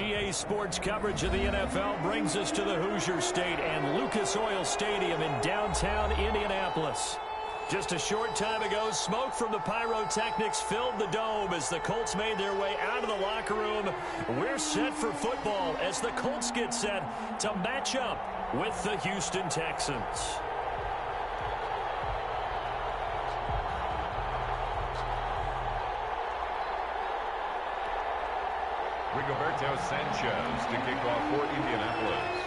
PA Sports coverage of the NFL brings us to the Hoosier State and Lucas Oil Stadium in downtown Indianapolis. Just a short time ago, smoke from the pyrotechnics filled the dome as the Colts made their way out of the locker room. We're set for football as the Colts get set to match up with the Houston Texans. Rigoberto Sanchez to kick off for Indianapolis.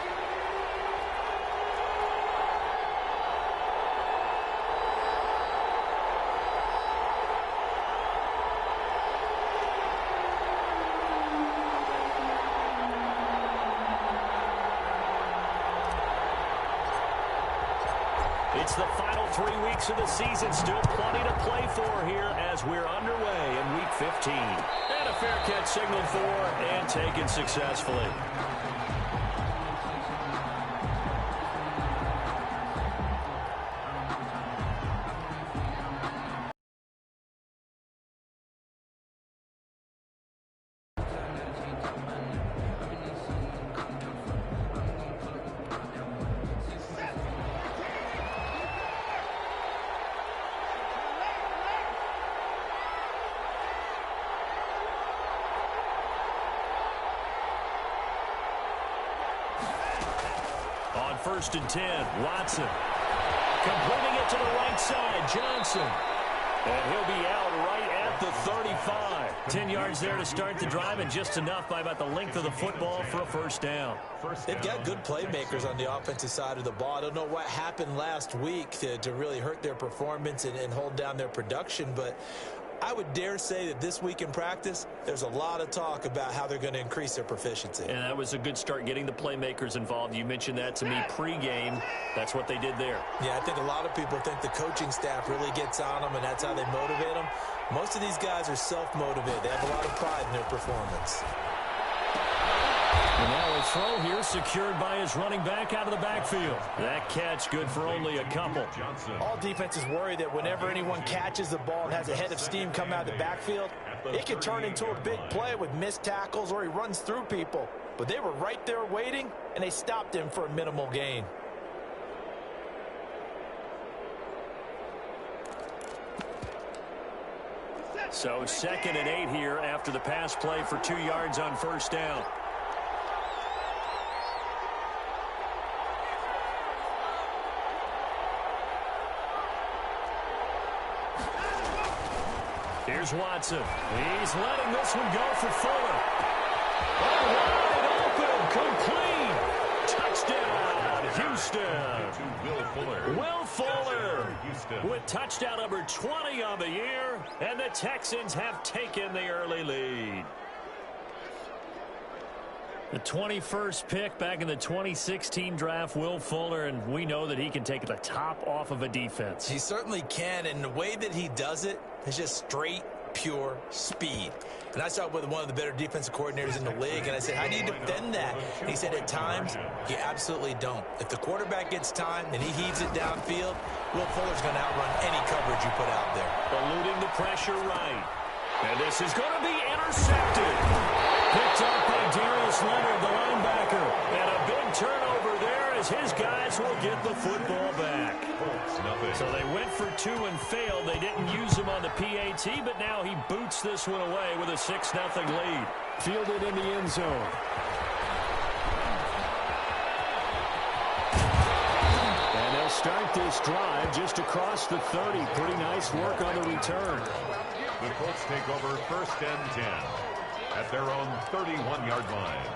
It's the final 3 weeks of the season. Still plenty to play for here as we're underway in Week 15. And a fair catch signaled for and taken successfully. On 1st and 10, Watson. Completing it to the right side, Johnson. And he'll be out right at the 35. 10 yards there to start the drive, and just enough by about the length of the football for a first down. They've got good playmakers on the offensive side of the ball. I don't know what happened last week to really hurt their performance and hold down their production, but I would dare say that this week in practice, there's a lot of talk about how they're going to increase their proficiency. And that was a good start getting the playmakers involved. You mentioned that to me pregame. That's what they did there. Yeah, I think a lot of people think the coaching staff really gets on them, and that's how they motivate them. Most of these guys are self-motivated. They have a lot of pride in their performance. And now a throw here secured by his running back out of the backfield. That catch good for only a couple. All defenses worry that whenever anyone catches the ball and has a head of steam come out of the backfield, it can turn into a big play with missed tackles or he runs through people. But they were right there waiting, and they stopped him for a minimal gain. So 2nd and 8 here after the pass play for 2 yards on first down. Here's Watson. He's letting this one go for Fuller. Wide open, complete. Touchdown, Houston. Will Fuller with touchdown number 20 on the year, and the Texans have taken the early lead. The 21st pick back in the 2016 draft, Will Fuller, and we know that he can take the top off of a defense. He certainly can, and the way that he does it is just straight, pure speed. And I saw with one of the better defensive coordinators in the league, and I said, how do you defend that? And he said, at times, you absolutely don't. If the quarterback gets time and he heaves it downfield, Will Fuller's going to outrun any coverage you put out there. Eluding the pressure right. And this is going to be intercepted. Picked up by Darius Leonard, the linebacker. And a big turnover there as his guys will get the football back. So they went for 2 and failed. They didn't use him on the PAT, but now he boots this one away with a 6-0 lead. Fielded in the end zone. And they'll start this drive just across the 30. Pretty nice work on the return. The Colts take over 1st and 10 at their own 31-yard line.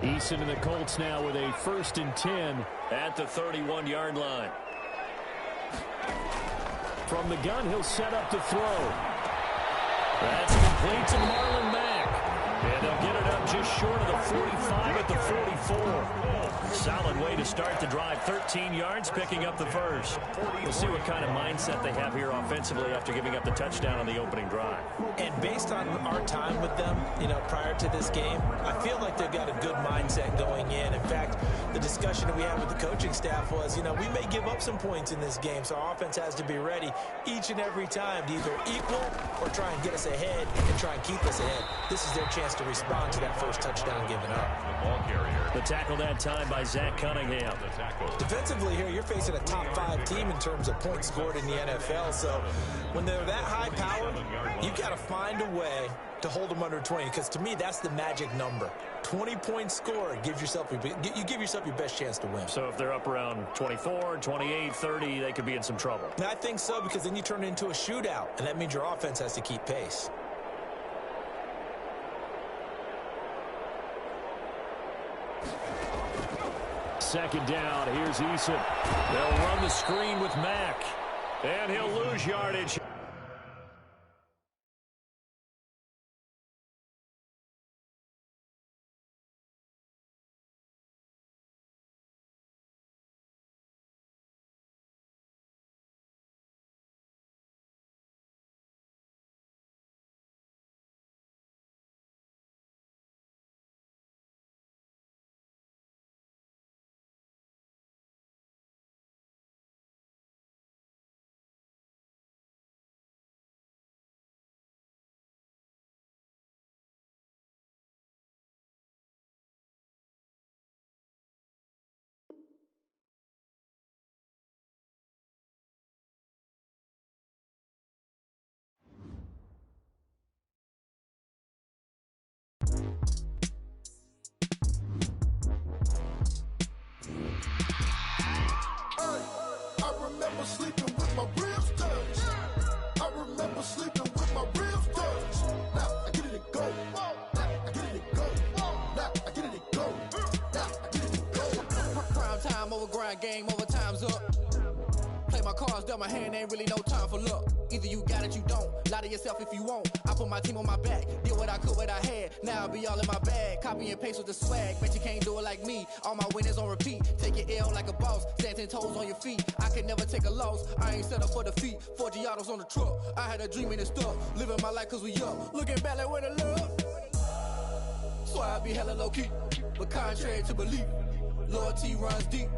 Eason and the Colts now with a 1st and 10 at the 31-yard line. From the gun, he'll set up to throw. That's complete to Marlon Mack. And they'll get it up just short of the 45 at the 44. Solid way to start the drive. 13 yards, picking up the first. We'll see what kind of mindset they have here offensively after giving up the touchdown on the opening drive. And based on our time with them, prior to this game, I feel like they've got a good mindset going in. In fact, the discussion that we had with the coaching staff was, we may give up some points in this game, so our offense has to be ready each and every time to either equal or try and get us ahead and try and keep us ahead. This is their chance to respond to that first touchdown given up. The ball carrier. The tackle that time by Zach Cunningham. Defensively here, you're facing a top 5 team in terms of points scored in the NFL, so when they're that high power, you've got to find a way to hold them under 20, because to me, that's the magic number. 20 points scored, you give yourself your best chance to win. So if they're up around 24, 28, 30, they could be in some trouble. And I think so, because then you turn it into a shootout, and that means your offense has to keep pace. Second down, here's Eason. They'll run the screen with Mack, and he'll lose yardage. I remember sleeping with my ribs touched. I remember sleeping with my ribs touched. Now I get it and go. Now I get it and go. Now I get it and go. Now I get it and go. Prime time over grind game, over time's up. Play my cards, dealt my hand, ain't really no time for luck. Either you got it, you don't. Lie to yourself if you won't. I put my team on my back, did what I could, what I had. Now I'll be all in my bag, copy and paste with the swag. Bet you can't do it like me. All my winners on repeat. Take your L like a boss, stand 10 toes on your feet. I can never take a loss. I ain't set up for defeat. 4 Giottos on the truck. I had a dream and it stuck. Living my life cause we up. Looking back like where the love. So I be hella low key, but contrary to belief, loyalty runs deep.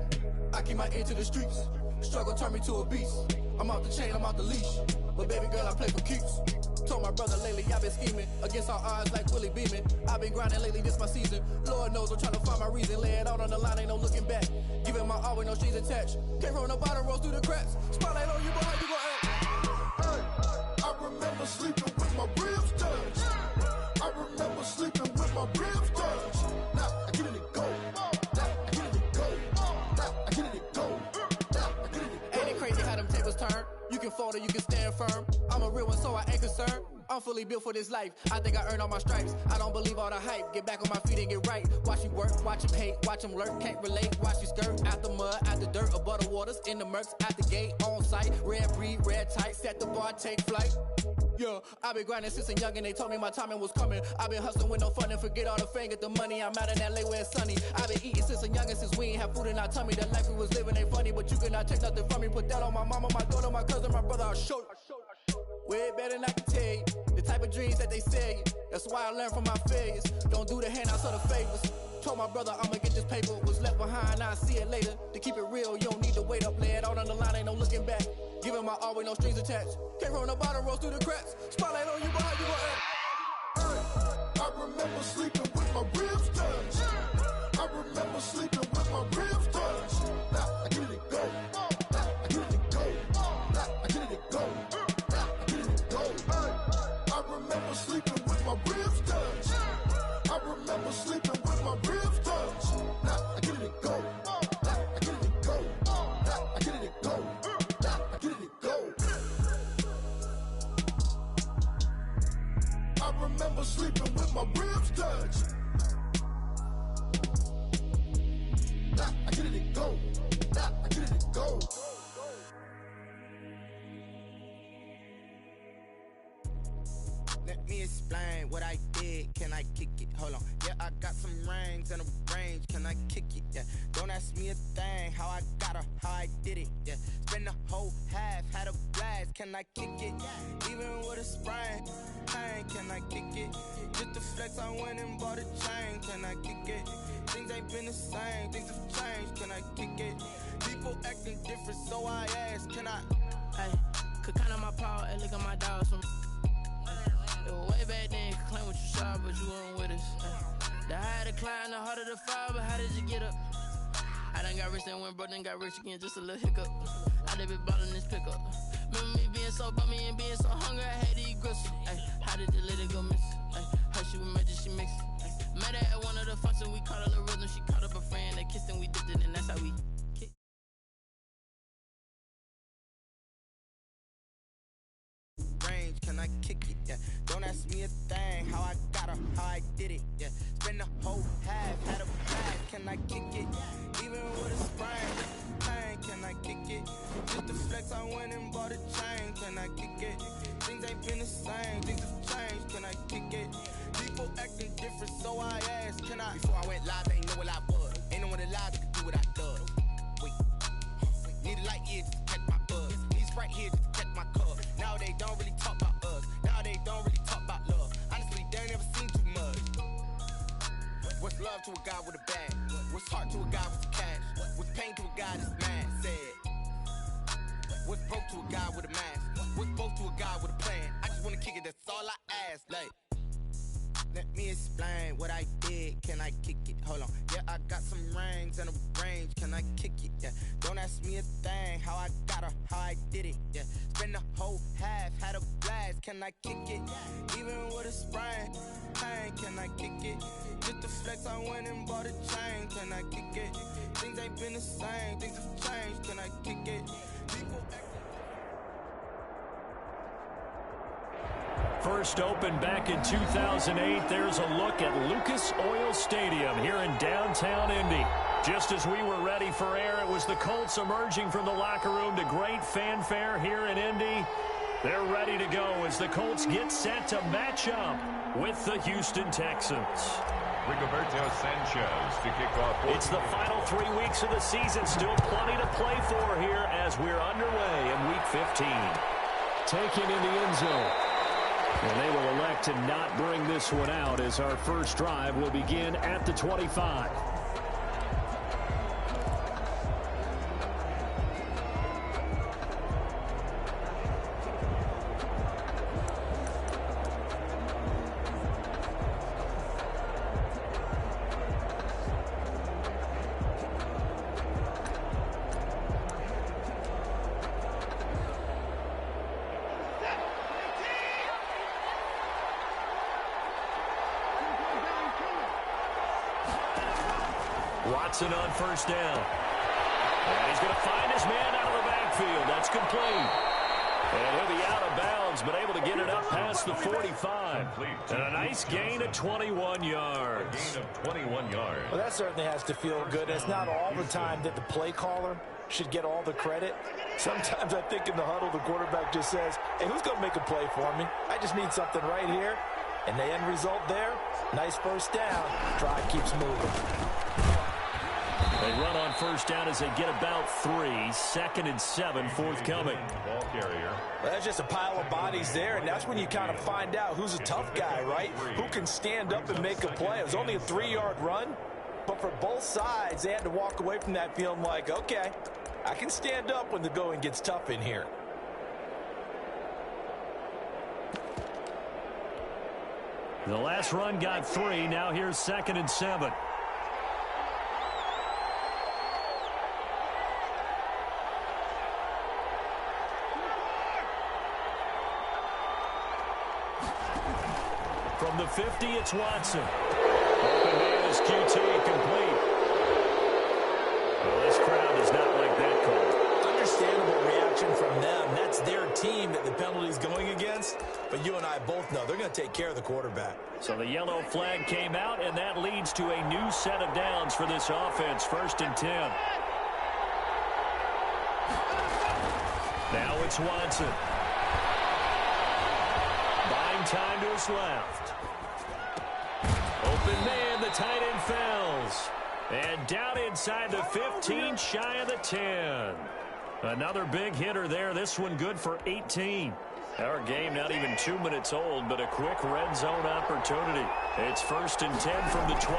I keep my ear to the streets. Struggle turned me to a beast. I'm off the chain, I'm off the leash. But baby girl, I play for keeps. Told my brother lately, I've been scheming against all odds like Willie Beeman. I've been grinding lately, this my season. Lord knows I'm trying to find my reason. Lay it out on the line, ain't no looking back. Giving my all with no strings attached. Came from the bottom, rose through the cracks. Spotlight on you, but how you gon' act? Hey, I remember sleeping with my ribs touched. I remember sleeping with my ribs touched. Now I get it and go. Now I get it and go. Now I get it and go. Now I get it and go. Ain't it crazy how them tables turn? You can fold or you can stand firm. I'm a real one, so I ain't concerned. I'm fully built for this life. I think I earned all my stripes. I don't believe all the hype. Get back on my feet and get right. Watch you work, watch him hate, watch him lurk. Can't relate, watch you skirt. Out the mud, out the dirt, above the waters, in the murks, out the gate, on site. Red breed, red tight, set the bar, take flight. Yeah, I been grinding since a youngin', they told me my timing was coming. I been hustling with no fun and forget all the fame, get the money. I'm out in LA where it's sunny. I been eating since a youngin', since we ain't have food in our tummy. The life we was living ain't funny, but you cannot take nothing from me. Put that on my mama, my daughter, my cousin, my brother, I'll show you. Way better than I can tell you. The type of dreams that they sell you. That's why I learned from my failures. Don't do the handouts or the favors. Told my brother I'ma get this paper. Was left behind, I'll see it later. To keep it real, you don't need to wait up. Lay it out on the line, ain't no looking back. Giving my all with no strings attached. Came from the bottom, rose through the cracks. Spotlight on you, but how you gon' act? Hey, I remember sleeping with my ribs touched. I remember sleeping with my ribs touched. Now I get it and go. Now I get it and go. Now I get it and go. Now I get it and go. Hey, I remember sleeping with my ribs touched. I remember sleeping with my ribs touched. Now I get it and go. Now I get it and go. Now I get it and go. Now I get it and go. I remember sleeping with my ribs touched. Now I get it and go. Now I get it and go. Let me explain what I did. Can I kick it? Hold on. Yeah, I got some rings and a range. Can I kick it? Yeah. Don't ask me a thing. How I got her, how I did it. Yeah. Spend the whole half, had a blast. Can I kick it? Even with a sprain. Pain, can I kick it? Just the flex, I went and bought a chain. Can I kick it? Things ain't been the same. Things have changed. Can I kick it? People acting different, so I ask. Can I? Hey, could count on my power and look at my dogs from. It was way back then, could claim what you saw, but you weren't with us. The higher the climb, the harder the fall, but how did you get up? I done got rich, then went broke, then got rich again, just a little hiccup. I done been ballin' this pickup. Remember me being so bummy and being so hungry, I had to eat gristle. Ay, how did the lady go miss? Ay, her she was magic, she mixed. Met her at one of the functions, we caught a little rhythm, she caught up a friend, they kissed and we dipped it, and that's how we kicked. Range, can I kick it? Yeah. Don't ask me a thing. How I got her, how I did it. Yeah. Spend the whole half, had a blast. Can I kick it? Even with a sprain. Pain, can I kick it? Just the flex, I went and bought a chain. Can I kick it? Things ain't been the same. Things have changed. Can I kick it? People acting different, so I asked. Can I? Before I went live, ain't know what I was. Ain't no one alive that could do what I done. Wait. Need a light here just to catch my buzz. Need Sprite here just to catch my cup. Now they don't really talk about us. Now they don't really talk about love. Honestly, they ain't never seen too much. What's love to a guy with a bag? What's heart to a guy with cash? What's pain to a guy that's mad? Said. What's broke to a guy with a mask? What's both to a guy with a plan? I just wanna kick it, that's all I ask. Like, let me explain what I did. Can I kick it? Hold on. Yeah, I got some rings and a range. Can I kick it? Yeah. Don't ask me a thing. How I got her, how I did it. Yeah. Spend the whole half, had a blast. Can I kick it? Even with a sprain. Pain, can I kick it? Just the flex, I went and bought a chain. Can I kick it? Things ain't been the same. Things have changed. Can I kick it? People acting. First opened back in 2008. There's a look at Lucas Oil Stadium here in downtown Indy. Just as we were ready for air, it was the Colts emerging from the locker room to great fanfare here in Indy. They're ready to go as the Colts get set to match up with the Houston Texans. Rigoberto Sanchez to kick off. It's the final 3 weeks of the season. Still plenty to play for here as we're underway in Week 15. Taken in the end zone. And they will elect to not bring this one out as our first drive will begin at the 25. Watson on first down. And he's going to find his man out of the backfield. That's complete. And he'll be out of bounds, but able to get it up past the 45. And a nice gain of 21 yards. A gain of 21 yards. Well, that certainly has to feel good. It's not all the time that the play caller should get all the credit. Sometimes I think in the huddle, the quarterback just says, hey, who's going to make a play for me? I just need something right here. And the end result there, nice first down. Drive keeps moving. They run on first down as they get about 3. 2nd and 7 forthcoming. Ball carrier. Well, that's just a pile of bodies there, and that's when you kind of find out who's a tough guy, right? Who can stand up and make a play. It was only a 3-yard run, but for both sides, they had to walk away from that feeling like, okay, I can stand up when the going gets tough in here. The last run got 3. Now here's 2nd and 7. From the 50, it's Watson. Open man is QT, complete. Well, this crowd does not like that call. Understandable reaction from them. That's their team that the penalty's going against. But you and I both know they're going to take care of the quarterback. So the yellow flag came out, and that leads to a new set of downs for this offense. 1st and 10. Now it's Watson. Buying Playing time to his left. Open man, the tight end fells. And down inside the 15, shy of the 10. Another big hitter there. This one good for 18. Our game not even 2 minutes old, but a quick red zone opportunity. It's 1st and 10 from the 12.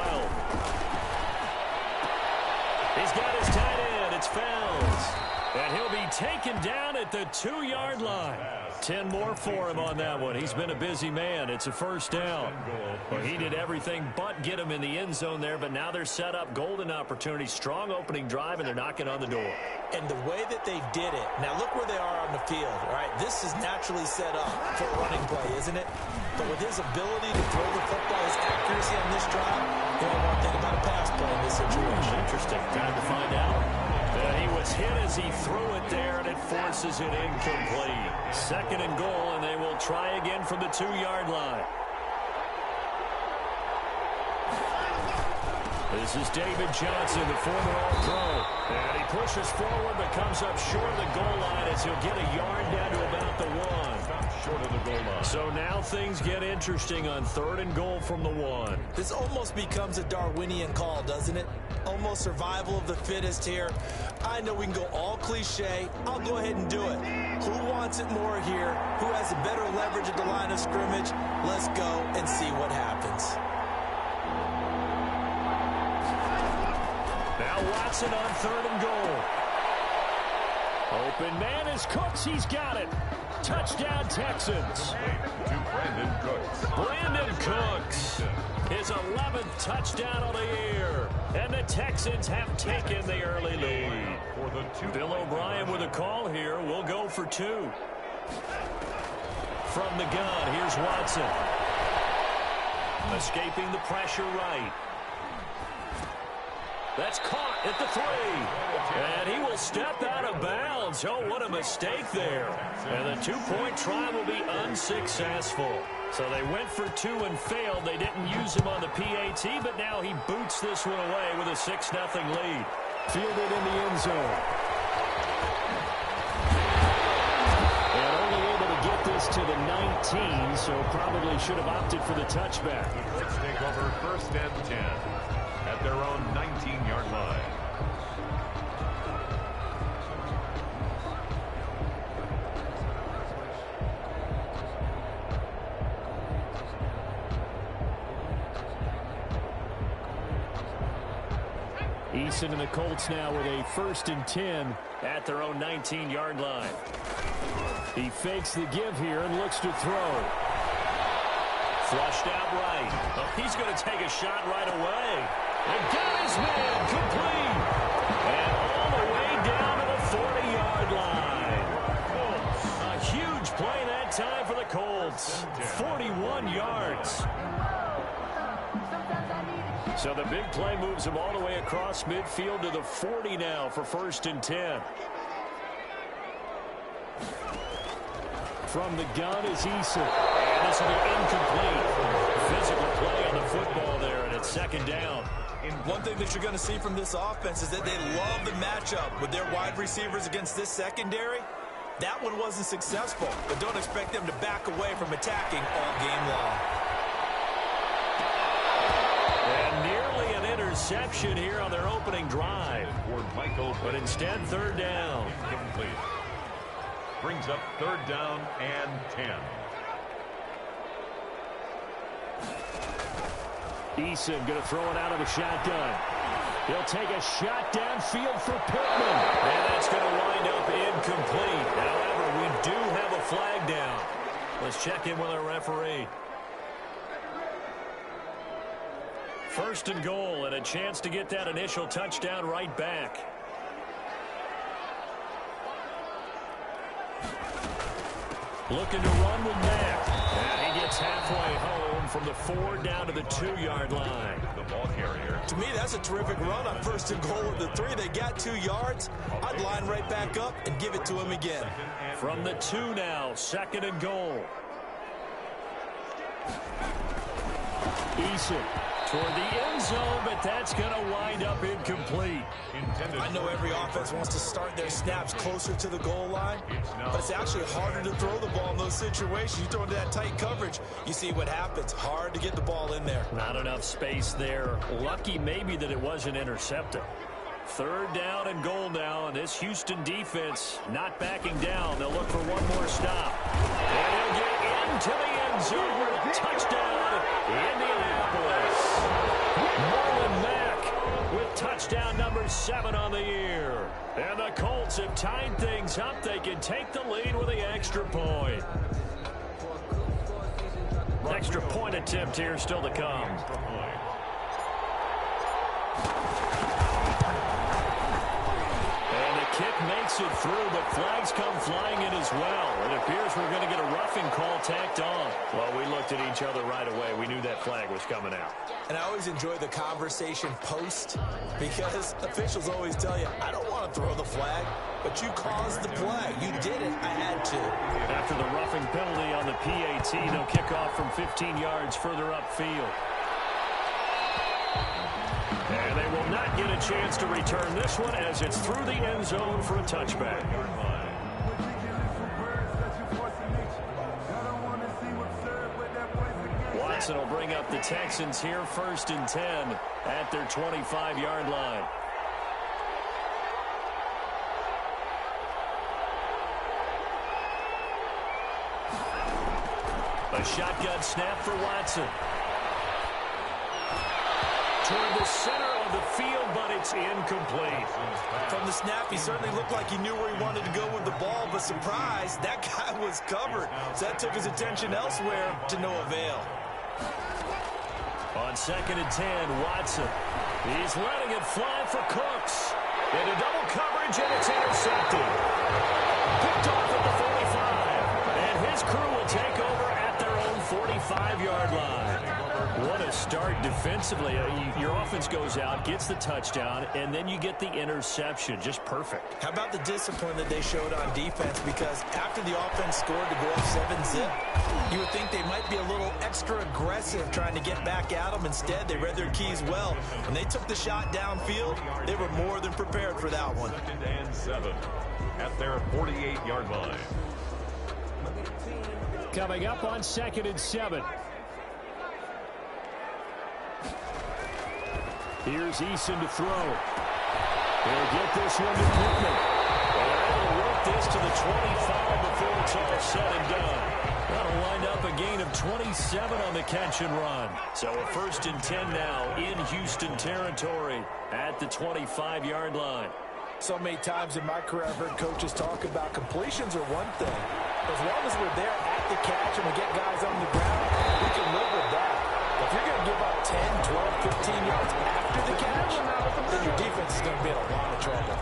He's got his tight end. It's Fells. And he'll be taken down at the 2-yard line. 10 more for him on that one. He's been a busy man. It's a 1st down. Well, he did everything but get him in the end zone there, but now they're set up. Golden opportunity, strong opening drive, and they're knocking on the door. And the way that they did it, now look where they are on the field, all right? This is naturally set up for a running play, isn't it? But with his ability to throw the football, his accuracy on this drive, you don't want to think about a pass play in this situation. Interesting. Time to find out. He was hit as he threw it there, and it forces it incomplete. 2nd and goal, and they will try again from the 2-yard line. This is David Johnson, the former All-Pro. And he pushes forward but comes up short of the goal line as he'll get a yard down to about the 1. Short of the goal line. So now things get interesting on 3rd and goal from the 1. This almost becomes a Darwinian call, doesn't it? Almost survival of the fittest here. I know we can go all cliche. I'll go ahead and do it. Who wants it more here? Who has a better leverage at the line of scrimmage? Let's go and see what happens. Now Watson on 3rd and goal. Open man is Cooks. He's got it. Touchdown, Texans. To Brandon Cooks. Brandon Cooks. His 11th touchdown of the year. And the Texans have taken the early lead. Bill O'Brien with a call here. We'll go for 2. From the gun, here's Watson. Escaping the pressure right. That's caught at the 3. And he will step out of bounds. Oh, what a mistake there. And the 2-point try will be unsuccessful. So they went for 2 and failed. They didn't use him on the PAT, but now he boots this one away with a 6-0 lead. Fielded in the end zone. And only able to get this to the 19, so probably should have opted for the touchback. Let's take over 1st and 10 at their own 19-yard line. Eason and the Colts now with a 1st and 10 at their own 19-yard line. He fakes the give here and looks to throw. Flushed out right. Oh, he's going to take a shot right away. And got his man complete. And all the way down to the 40-yard line. A huge play that time for the Colts. 41 yards. So the big play moves him all the way across midfield to the 40 now for 1st and 10. From the gun is Eason. And this will be incomplete. Physical play on the football there, and it's 2nd down. One thing that you're going to see from this offense is that they love the matchup with their wide receivers against this secondary. That one wasn't successful, but don't expect them to back away from attacking all game long. And nearly an interception here on their opening drive. But instead, 3rd down. Incomplete. Brings up 3rd down and 10. Eason going to throw it out of the shotgun. He'll take a shot downfield for Pittman. And that's going to wind up incomplete. However, we do have a flag down. Let's check in with our referee. 1st and goal, and a chance to get that initial touchdown right back. Looking to run with Mack. And he gets halfway home from the 4 down to the 2-yard line. The ball carrier. To me, that's a terrific run on 1st and goal of the 3. They got 2 yards. I'd line right back up and give it to him again. From the 2 now, 2nd and goal. Eason toward the end zone, but that's going to wind up incomplete. I know every offense wants to start their snaps closer to the goal line, but it's actually harder to throw the ball in those situations. You throw into that tight coverage, you see what happens. Hard to get the ball in there. Not enough space there. Lucky maybe that it wasn't intercepted. Third down and goal now, and this Houston defense not backing down. They'll look for one more stop. And he'll get into the end zone. Touchdown, Indianapolis. Marlon Mack with touchdown number 7 on the year. And the Colts have tied things up. They can take the lead with the extra point. Extra point attempt here still to come. Kick makes it through, but flags come flying in as well. It appears we're going to get a roughing call tacked on. Well, we looked at each other right away. We knew that flag was coming out. And I always enjoy the conversation post because officials always tell you, I don't want to throw the flag, but you caused the play. You did it. I had to. After the roughing penalty on the PAT, they'll kick off from 15 yards further upfield. And they will not get a chance to return this one as it's through the end zone for a touchback. Watson will bring up the Texans here 1st and 10 at their 25-yard line. A shotgun snap for Watson. Toward the center of the field, but it's incomplete. From the snap, he certainly looked like he knew where he wanted to go with the ball, but surprise, that guy was covered. So that took his attention elsewhere to no avail. On 2nd and 10, Watson. He's letting it fly for Cooks. Into double coverage, and it's intercepted. Picked off at the 45. And his crew will take over at their own 45-yard line. What a start defensively. Your offense goes out, gets the touchdown, and then you get the interception. Just perfect. How about the discipline that they showed on defense? Because after the offense scored to go up 7-zip, you would think they might be a little extra aggressive trying to get back at them. Instead, they read their keys well. When they took the shot downfield, they were more than prepared for that one. 2nd and 7 at their 48-yard line. Coming up on 2nd and 7. Here's Eason to throw. He'll get this one to Pittman. And he'll work this to the 25 before it's all said and done. That'll wind up a gain of 27 on the catch and run. So a 1st and 10 now in Houston territory at the 25-yard line. So many times in my career I've heard coaches talk about completions are one thing. As long as we're there at the catch and we get guys on the ground, we can live with that. If you're going to give up 10, 12, 15 yards after the catch, then your defense is going to be in a lot of trouble.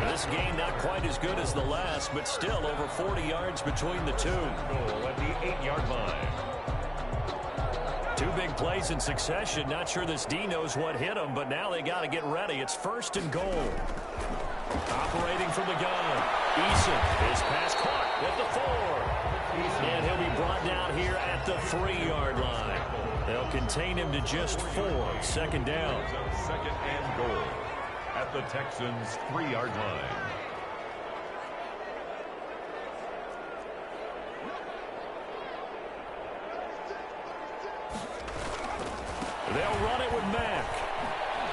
This game not quite as good as the last, but still over 40 yards between the two. Goal at the 8-yard line. 2 big plays in succession. Not sure this D knows what hit him, but now they got to get ready. It's 1st and goal. Operating from the gun. Eason is pass caught at the 4. And he'll be brought down here at the 3-yard line. They'll contain him to just 4. 2nd down. 2nd and goal at the Texans' 3-yard line. They'll run it with Mack.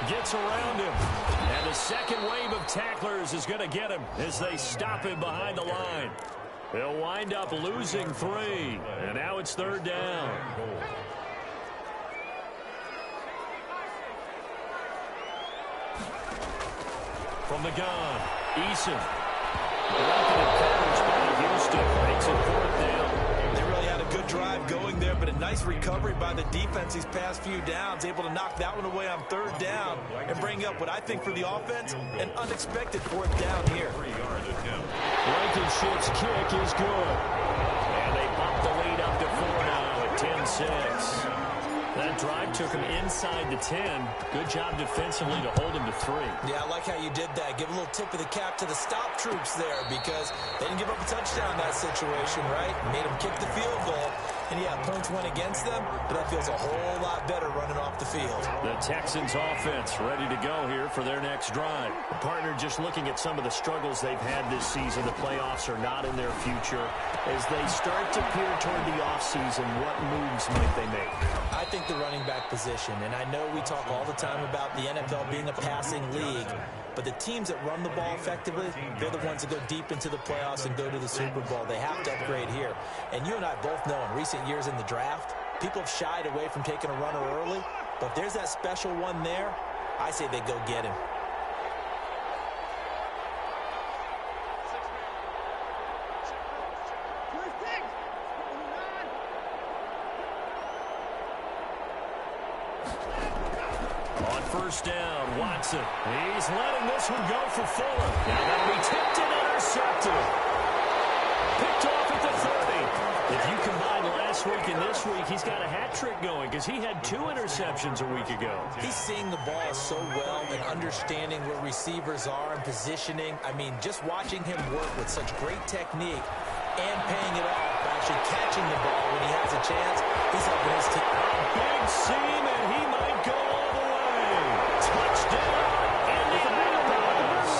Gets around him. And the second wave of tacklers is going to get him as they stop him behind the line. They'll wind up losing 3. And now it's 3rd down. From the gun, Eason. Broken and coverage by Houston. Makes it 4th down. They really had a good drive going there, but a nice recovery by the defense these past few downs, able to knock that one away on 3rd down and bring up what I think for the offense, an unexpected 4th down here. Blankenship's kick is good. And they bump the lead up to 4 now at 10-6. That drive took him inside the 10. Good job defensively to hold him to 3. Yeah, I like how you did that. Give a little tip of the cap to the stop troops there because they didn't give up a touchdown in that situation, right? Made them kick the field goal. And yeah, points went against them, but that feels a whole lot better running off the field. The Texans offense ready to go here for their next drive. Partner, just looking at some of the struggles they've had this season, the playoffs are not in their future. As they start to peer toward the offseason, what moves might they make? I think the running back position, and I know we talk all the time about the NFL being a passing league, but the teams that run the ball effectively, they're the ones that go deep into the playoffs and go to the Super Bowl. They have to upgrade here. And you and I both know in recent years in the draft, people have shied away from taking a runner early, but if there's that special one there, I say they go get him. On first down, Watson. He's letting this one go for Fuller. Now that'll be tipped and intercepted. Picked off at the 30. If you combine last week and this week, he's got a hat trick going because he had 2 interceptions a week ago. He's seeing the ball so well and understanding where receivers are and positioning. I mean, just watching him work with such great technique and paying it off by actually catching the ball when he has a chance, he's helping his team. A big seam, and he might go all the way. Touchdown, Indianapolis.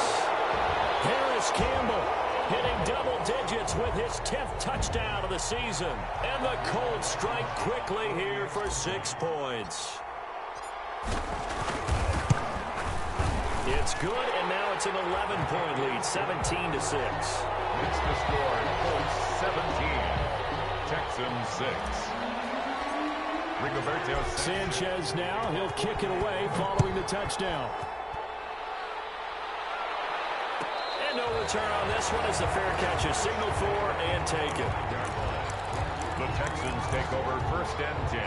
Harris Campbell hitting double digits with his 10th touchdown of the season. And the Colts strike quickly here for 6 points. It's good, and now it's an 11-point lead, 17-6. It's the score, Colts 17, Texans 6. Rigoberto Sanchez now, he'll kick it away following the touchdown. And no return on this one as the fair catch is signaled for and taken. The Texans take over first and 10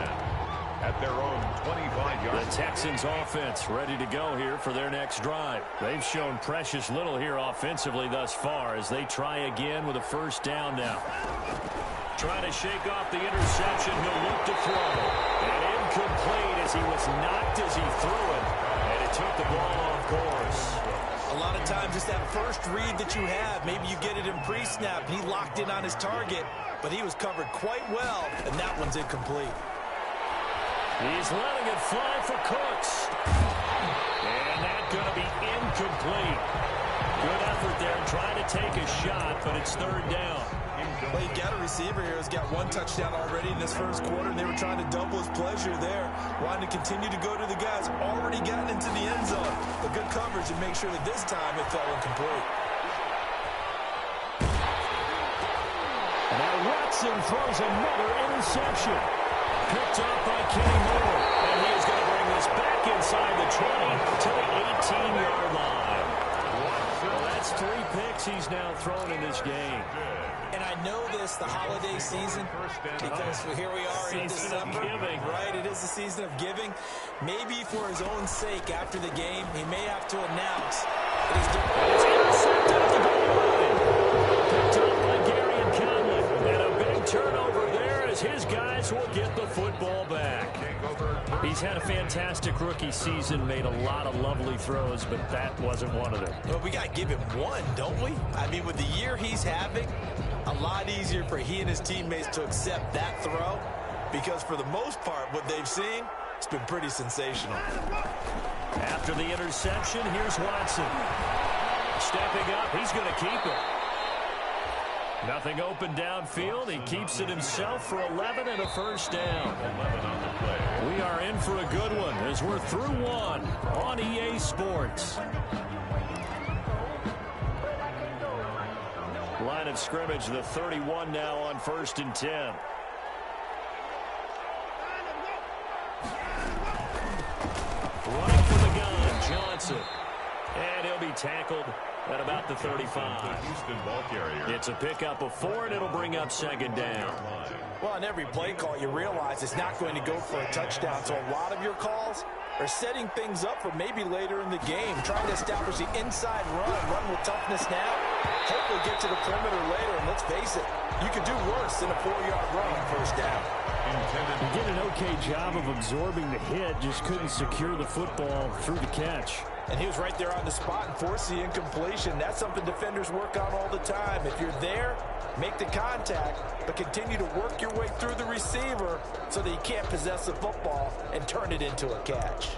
at their own 25-yard. The Texans offense ready to go here for their next drive. They've shown precious little here offensively thus far as they try again with a first down now. Trying to shake off the interception. He'll look to throw. And incomplete as he was knocked as he threw it. And it took the ball off course. A lot of times, just that first read that you have, maybe you get it in pre-snap. He locked in on his target, but he was covered quite well, and that one's incomplete. He's letting it fly for Cooks. And that's going to be incomplete. Good effort there trying to take a shot, but it's third down. Well, you got a receiver here who's got 1 touchdown already in this first quarter, and they were trying to double his pleasure there, wanting to continue to go to the guys already gotten into the end zone. But good coverage and make sure that this time it fell incomplete. Now Watson throws another interception. Picked up by Kenny Moore. And he is going to bring this back inside the 20 to the 18-yard line. Well, that's 3 picks he's now thrown in this game. And I know this, the holiday season, because here we are in December, right? It is the season of giving. Maybe for his own sake, after the game, he may have to announce that he's doing it. It's intercepted at the goal line. Picked up by Gary and Conley. And a big turnover there as his guys will get the football back. He's had a fantastic rookie season, made a lot of lovely throws, but that wasn't one of them. Well, we got to give him one, don't we? I mean, with the year he's having, a lot easier for he and his teammates to accept that throw, because for the most part, what they've seen, it's been pretty sensational. After the interception, here's Watson. Stepping up, he's going to keep it. Nothing open downfield. He keeps it himself for 11 and a first down. We are in for a good one as we're through 1 on EA Sports. Line of scrimmage, the 31 now on first and 10. Running for the gun, Johnson. And he'll be tackled at about the 35. Houston ball carrier. It's a pickup of 4, and it'll bring up second down. Well, on every play call, you realize it's not going to go for a touchdown, so a lot of your calls are setting things up for maybe later in the game, trying to establish the inside run with toughness now, hopefully get to the perimeter later, and let's face it, you could do worse than a 4-yard run on first down. He did an okay job of absorbing the hit, just couldn't secure the football through the catch. And he was right there on the spot and forced the incompletion. That's something defenders work on all the time. If you're there, make the contact, but continue to work your way through the receiver so that you can't possess the football and turn it into a catch.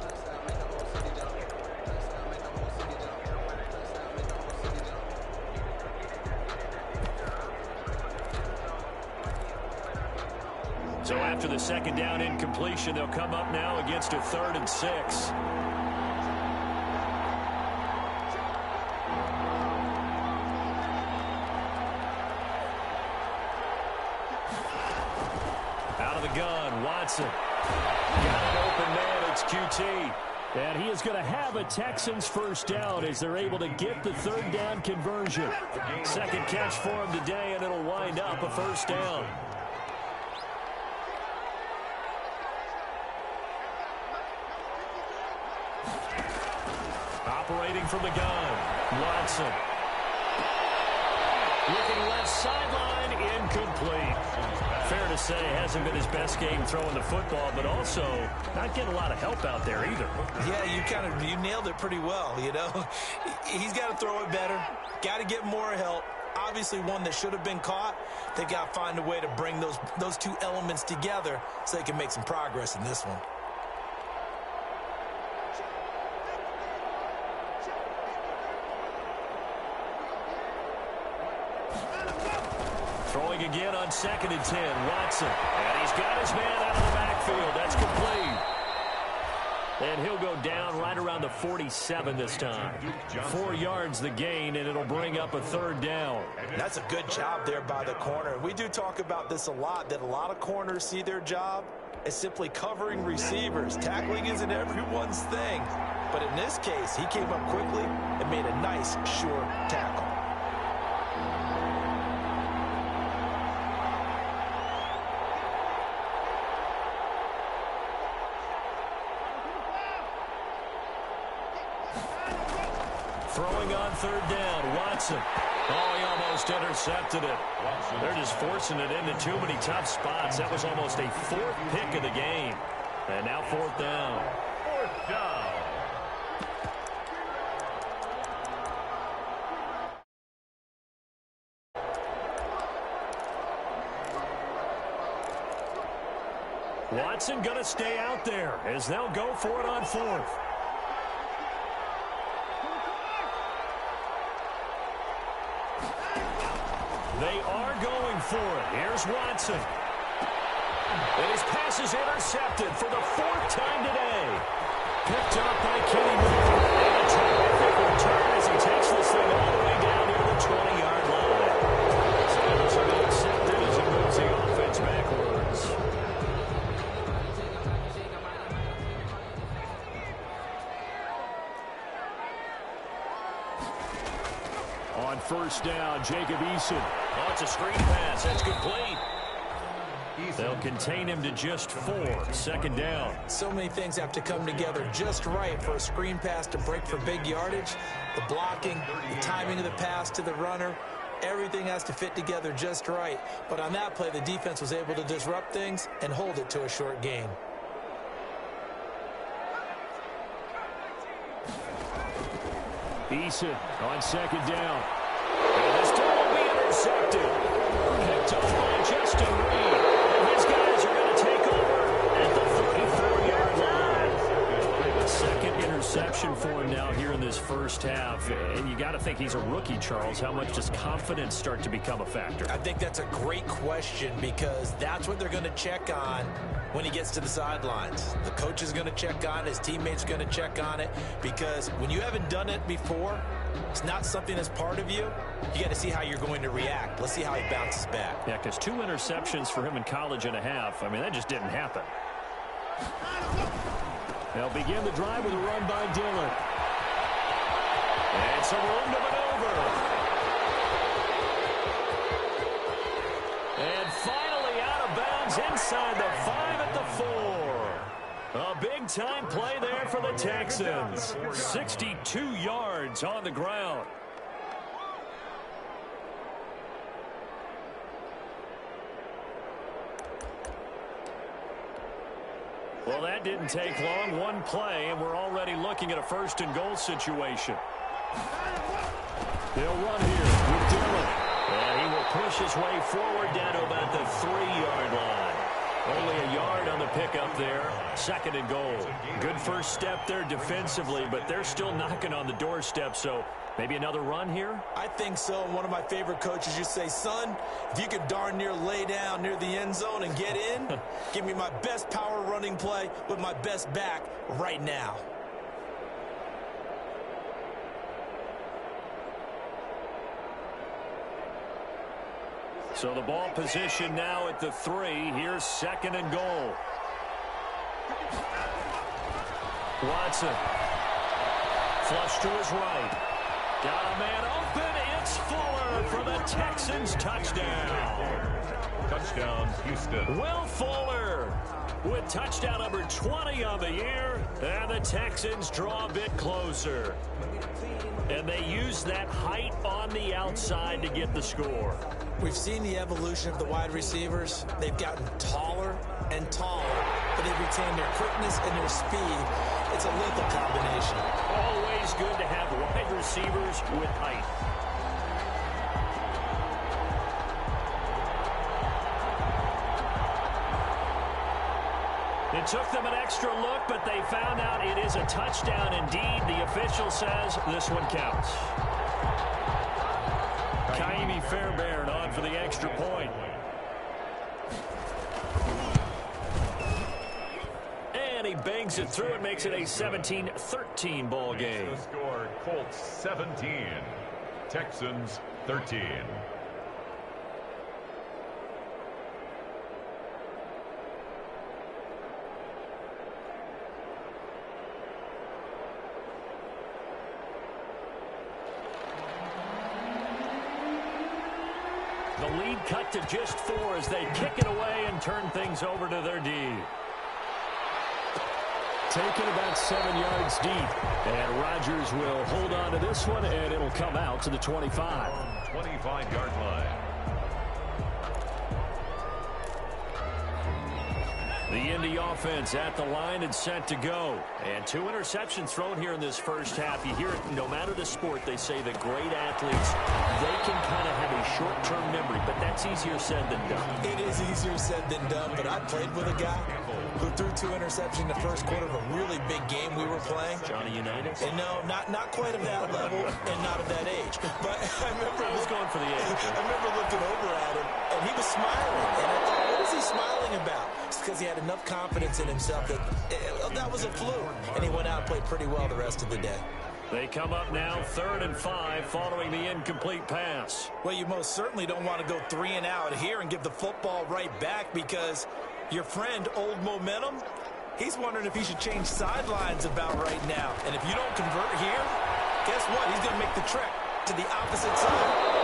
So after the second down incompletion, they'll come up now against a 3rd and 6. Out of the gun, Watson. Got an open man, it's QT. And he is going to have a Texans first down as they're able to get the 3rd down conversion. Second catch for him today, and it'll wind up a first down. Operating from the gun, Watson. Looking left sideline, incomplete. Fair to say, hasn't been his best game throwing the football, but also not getting a lot of help out there either. Yeah, you nailed it pretty well, you know. He's got to throw it better, got to get more help. Obviously one that should have been caught. They've got to find a way to bring those two elements together so they can make some progress in this one. Throwing again on 2nd and 10, Watson. And he's got his man out of the backfield. That's complete. And he'll go down right around the 47 this time. 4 yards the gain, and it'll bring up a 3rd down. That's a good job there by the corner. We do talk about this a lot, that a lot of corners see their job as simply covering receivers. Tackling isn't everyone's thing. But in this case, he came up quickly and made a nice, sure tackle. Throwing on 3rd down, Watson. Oh, he almost intercepted it. They're just forcing it into too many tough spots. That was almost a 4th pick of the game. And now 4th down. 4th down. Watson going to stay out there as they'll go for it on 4th. They are going for it. Here's Watson. And his pass is intercepted for the 4th time today. Picked up by Kenny Moore. And a terrific return as he takes this thing all the way down near the 20-yard line. So it's intercepted as he moves the offense backwards. On 1st down, Jacob Eason. Oh, it's a screen pass. That's complete. They'll contain him to just 4. 2nd down. So many things have to come together just right for a screen pass to break for big yardage. The blocking, the timing of the pass to the runner, everything has to fit together just right. But on that play, the defense was able to disrupt things and hold it to a short gain. Eason on 2nd down. And this time will be intercepted. Picked up by Justin Reed. And his guys are going to take over at the 34-yard line. Second interception for him now here in this first half. And you got to think he's a rookie, Charles. How much does confidence start to become a factor? I think that's a great question because that's what they're going to check on when he gets to the sidelines. The coach is going to check on it. His teammates going to check on it because when you haven't done it before, it's not something that's part of you. You got to see how you're going to react. Let's see how he bounces back. Yeah, because 2 interceptions for him in college and a half. I mean, that just didn't happen. They'll begin the drive with a run by Dillon. And some room to maneuver. And finally out of bounds inside the 5 at the 4. A big-time play there for the Texans. 62 yards on the ground. Well, that didn't take long. One play, and we're already looking at a first-and-goal situation. They'll run here with Dillon. And he will push his way forward down to about the 3-yard line. Only a yard on the pickup there. Second and goal. Good first step there defensively, but they're still knocking on the doorstep, so maybe another run here? I think so. One of my favorite coaches used to say, son, if you could darn near lay down near the end zone and get in, give me my best power running play with my best back right now. So the ball position now at the 3. Here's second and goal. Watson. Flush to his right. Got a man open. It's Fuller for the Texans touchdown. Touchdown, Houston. Will Fuller with touchdown number 20 on the year. And the Texans draw a bit closer. And they use that height on the outside to get the score. We've seen the evolution of the wide receivers. They've gotten taller and taller, but they've retained their quickness and their speed. It's a lethal combination. Always good to have wide receivers with height. It took them an extra look, but they found out it is a touchdown indeed. The official says this one counts. Kaimi Fairbairn on for the extra point. And he bangs it through and makes it a 17-13 ball game. The score, Colts 17, Texans 13. The lead cut to just 4 as they kick it away and turn things over to their D. Taken about 7 yards deep. And Rodgers will hold on to this one, and it'll come out to the 25. 25-yard line. The Indy offense at the line and set to go. And 2 interceptions thrown here in this first half. You hear it, no matter the sport, they say that great athletes, they can kind of have a short-term memory, but that's easier said than done. It is easier said than done, but I played with a guy who threw 2 interceptions in the first quarter of a really big game we were playing. Johnny Unitas? And no, not quite of that level and not of that age. But I remember I was going for the age. I remember looking over at him, and he was smiling. And I thought, what is he smiling about? It's because he had enough confidence in himself that that was a fluke. And he went out and played pretty well the rest of the day. They come up now 3rd and 5 following the incomplete pass. Well, you most certainly don't want to go 3 and out here and give the football right back because your friend, Old Momentum, he's wondering if he should change sidelines about right now. And if you don't convert here, guess what? He's going to make the trek to the opposite side.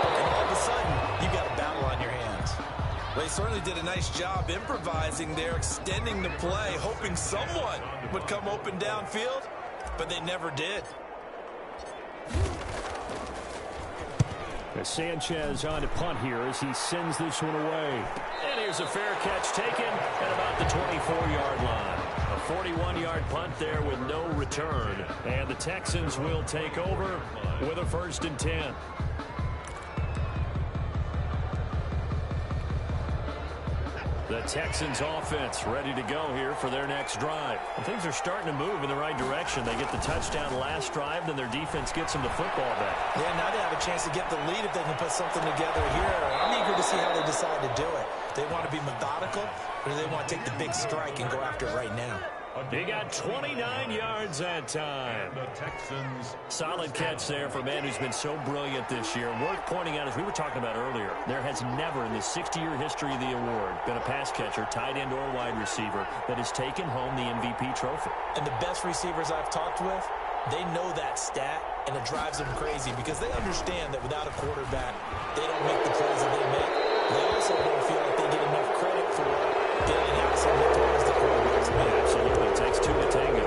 And all of a sudden, you got a battle on your hands. Well, he certainly did a nice job improvising there, extending the play, hoping someone would come open downfield, but they never did. Sanchez on to punt here as he sends this one away. And here's a fair catch taken at about the 24-yard line. A 41-yard punt there with no return. And the Texans will take over with a 1st and 10. The Texans offense ready to go here for their next drive. And things are starting to move in the right direction. They get the touchdown last drive, then their defense gets them the football back. Yeah, now they have a chance to get the lead if they can put something together here. I'm eager to see how they decide to do it. They want to be methodical, or do they want to take the big strike and go after it right now? He got 29 yards that time. The Texans. Solid catch there for a man who's been so brilliant this year. Worth pointing out, as we were talking about earlier, there has never in the 60-year history of the award been a pass catcher, tight end, or wide receiver that has taken home the MVP trophy. And the best receivers I've talked with, they know that stat, and it drives them crazy because they understand that without a quarterback, they don't make the plays that they make. They also don't feel like they get enough credit for getting out some of the throws the quarterbacks make. Absolutely. It takes 2 to tango.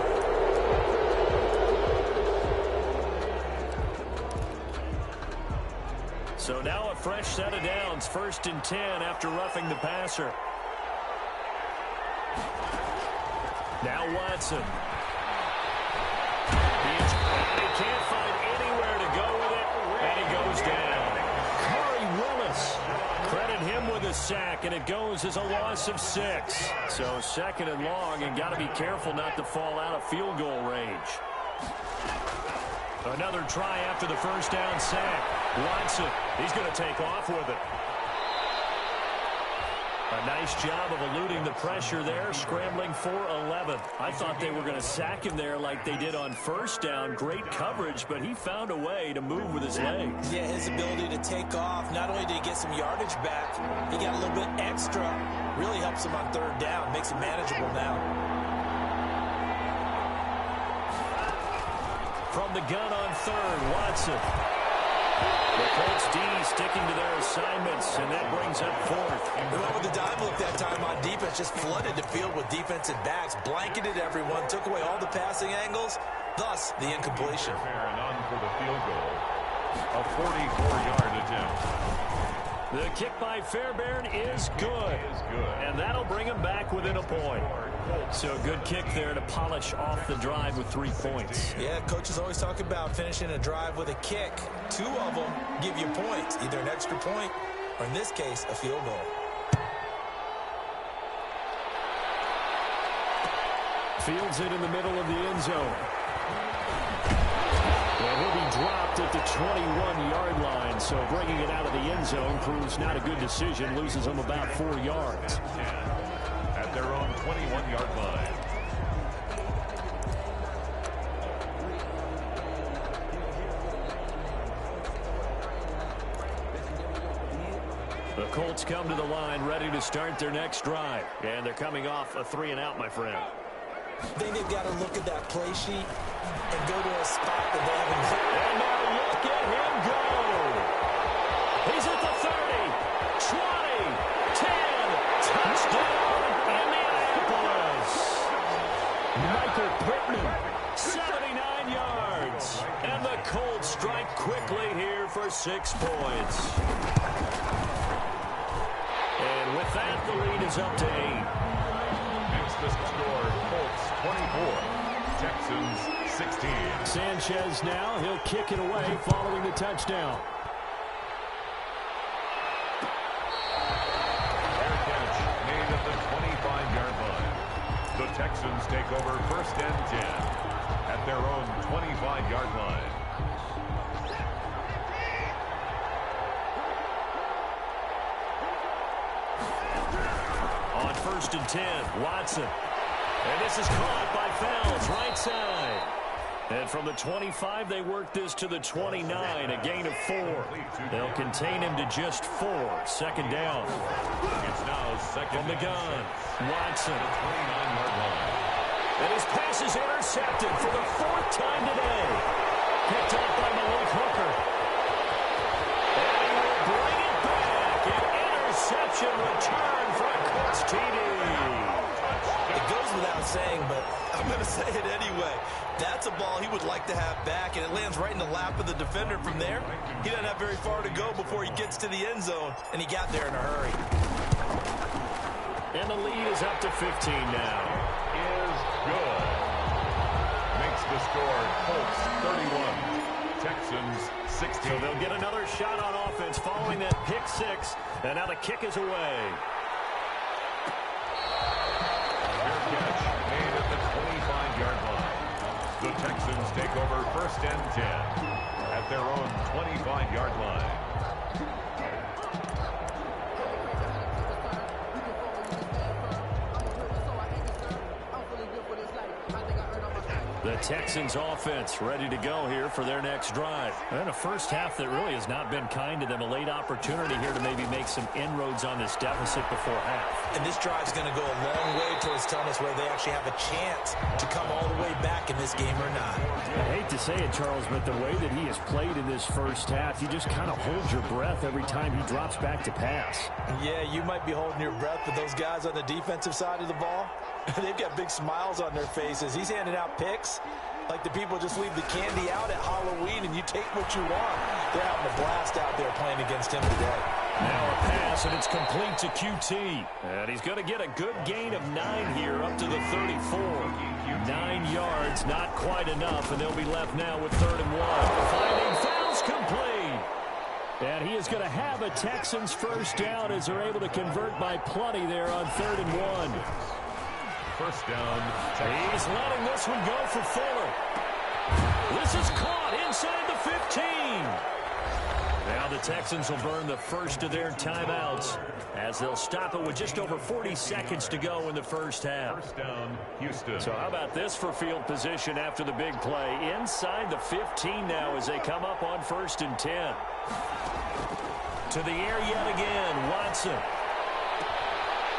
So now a fresh set of downs. 1st and 10 after roughing the passer. Now Watson. He can't find anywhere to go with it, and he goes down. Corey Willis. Credit him with a sack, and it goes as a loss of 6. So 2nd and long, and got to be careful not to fall out of field goal range. Another try after the first down sack. Watson, he's going to take off with it. A nice job of eluding the pressure there, scrambling for 11. I thought they were going to sack him there like they did on first down. Great coverage, but he found a way to move with his legs. Yeah, his ability to take off, not only did he get some yardage back, he got a little bit extra. Really helps him on 3rd down, makes it manageable now. From the gun on 3rd, Watson. The Colts D sticking to their assignments, and that brings up 4th. The one with the dive look that time on defense just flooded the field with defensive backs, blanketed everyone, took away all the passing angles, thus the incompletion. And on for the field goal, a 44-yard attempt. The kick by Fairbairn is good, and that'll bring him back within a point. So good kick there to polish off the drive with 3 points. Yeah, coaches always talk about finishing a drive with a kick. 2 of them give you points, either an extra point or, in this case, a field goal. Fields it in the middle of the end zone. Well, he'll be dropped at the 21-yard line, so bringing it out of the end zone proves not a good decision, loses him about 4 yards. At their own 21-yard line. The Colts come to the line ready to start their next drive, and they're coming off a 3-and-out, my friend. I think they've got to look at that play sheet and go to a spot that they haven't hit. And now look at him go. He's at the 30, 20, 10, touchdown, Indianapolis. Michael Pittman, 79 yards. And the Colts strike quickly here for 6 points. And with that, the lead is up to 8. Makes the score Colts 24, Texans 16. Sanchez now, he'll kick it away following the touchdown. Fair catch made at the 25-yard line. The Texans take over 1st and 10 at their own 25-yard line. On 1st and 10, Watson. And this is caught by Fells, right side. And from the 25, they work this to the 29, a gain of 4. They'll contain him to just 4. 2nd down. It's now 2nd from the gun. Watson. 29-yard line. And his pass is intercepted for the 4th time today. Picked up by Malik Hooker. And he will bring it back. An interception return for a Colts TD. It goes without saying, but I'm going to say it anyway. That's a ball he would like to have back, and it lands right in the lap of the defender from there. He doesn't have very far to go before he gets to the end zone, and he got there in a hurry. And the lead is up to 15 now. Is good. Makes the score Colts 31, Texans 16. So they'll get another shot on offense following that pick 6, and now the kick is away. Catch made at the 25-yard line. The Texans take over 1st and 10 at their own 25-yard line. The Texans offense ready to go here for their next drive. And a first half that really has not been kind to them. A late opportunity here to maybe make some inroads on this deficit before half. And this drive's going to go a long way towards telling us whether they actually have a chance to come all the way back in this game or not. I hate to say it, Charles, but the way that he has played in this first half, you just kind of hold your breath every time he drops back to pass. Yeah, you might be holding your breath, but those guys on the defensive side of the ball, they've got big smiles on their faces. He's handing out picks like the people just leave the candy out at Halloween and you take what you want. They're having a blast out there playing against him today. Now a pass, and it's complete to QT. And he's going to get a good gain of 9 here up to the 34. 9 yards, not quite enough, and they'll be left now with 3rd and 1. Finding fouls complete. And he is going to have a Texans first down as they're able to convert by plenty there on 3rd and 1. First down. He's letting this one go for Fuller. This is caught inside the 15. Now the Texans will burn the first of their timeouts as they'll stop it with just over 40 seconds to go in the first half. First down, Houston. So how about this for field position after the big play? Inside the 15 now as they come up on 1st and 10. To the air yet again, Watson.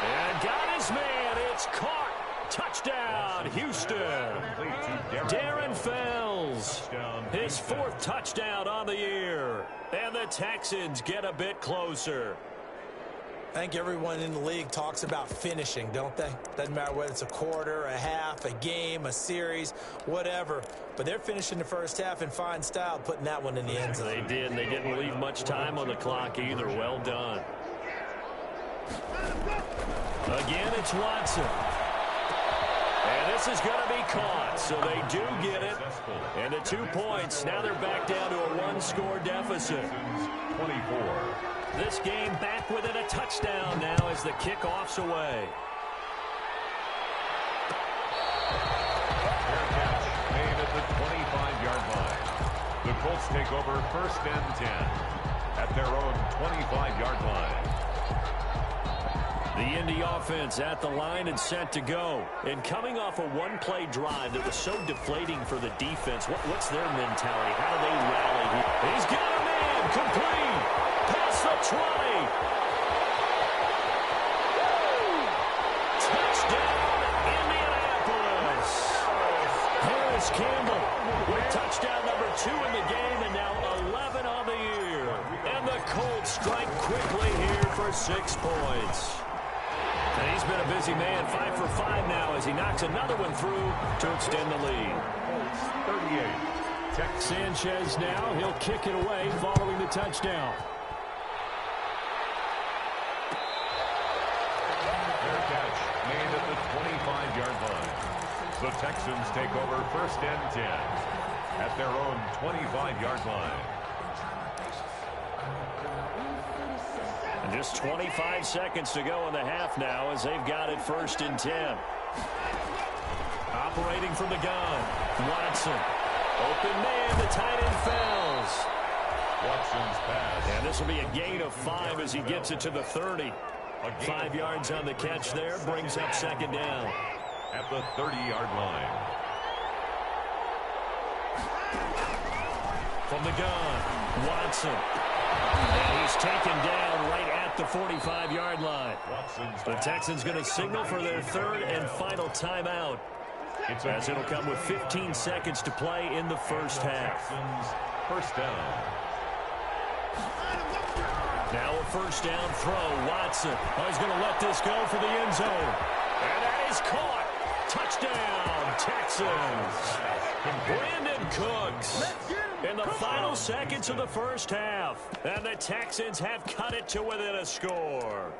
And got his man. It's caught. Touchdown, Houston. Darren Fells. His 4th touchdown on the year. And the Texans get a bit closer. I think everyone in the league talks about finishing, don't they? Doesn't matter whether it's a quarter, a half, a game, a series, whatever. But they're finishing the first half in fine style, putting that one in the end zone. They did, and they didn't leave much time on the clock either. Well done. Again, it's Watson. And this is going to be caught, so they do get it. And the 2 points, now they're back down to a 1-score deficit. 24. This game back within a touchdown now as the kickoff's away. Fair catch made at the 25-yard line. The Colts take over 1st and 10 at their own 25-yard line. The Indy offense at the line and set to go. And coming off a one-play drive that was so deflating for the defense, what's their mentality? How do they rally here? He's got a man complete. Past the 20. Touchdown, Indianapolis. Harris Campbell with touchdown number 2 in the game and now 11 on the year. And the Colts strike quickly here for 6 points. And he's been a busy man, 5 for 5 now as he knocks another one through to extend the lead. 38. Sanchez now, he'll kick it away following the touchdown. Fair catch made at the 25-yard line. The Texans take over 1st and 10 at their own 25-yard line. And just 25 seconds to go in the half now as they've got it 1st and 10. Operating from the gun, Watson. Open man, the tight end Fells. Watson's pass. And this will be a gain of 5 as he gets it to the 30. 5 yards on the catch there, brings up 2nd down. At the 30-yard line. From the gun, Watson. And he's taken down right at the 45-yard line. The Texans going to signal for their 3rd and final timeout, as it'll come with 15 seconds to play in the first half. First down. Now a first down throw, Watson. Oh, he's going to let this go for the end zone. And that is caught. Touchdown, Texans. Brandon Cooks in the final seconds of the first half. And the Texans have cut it to within a score.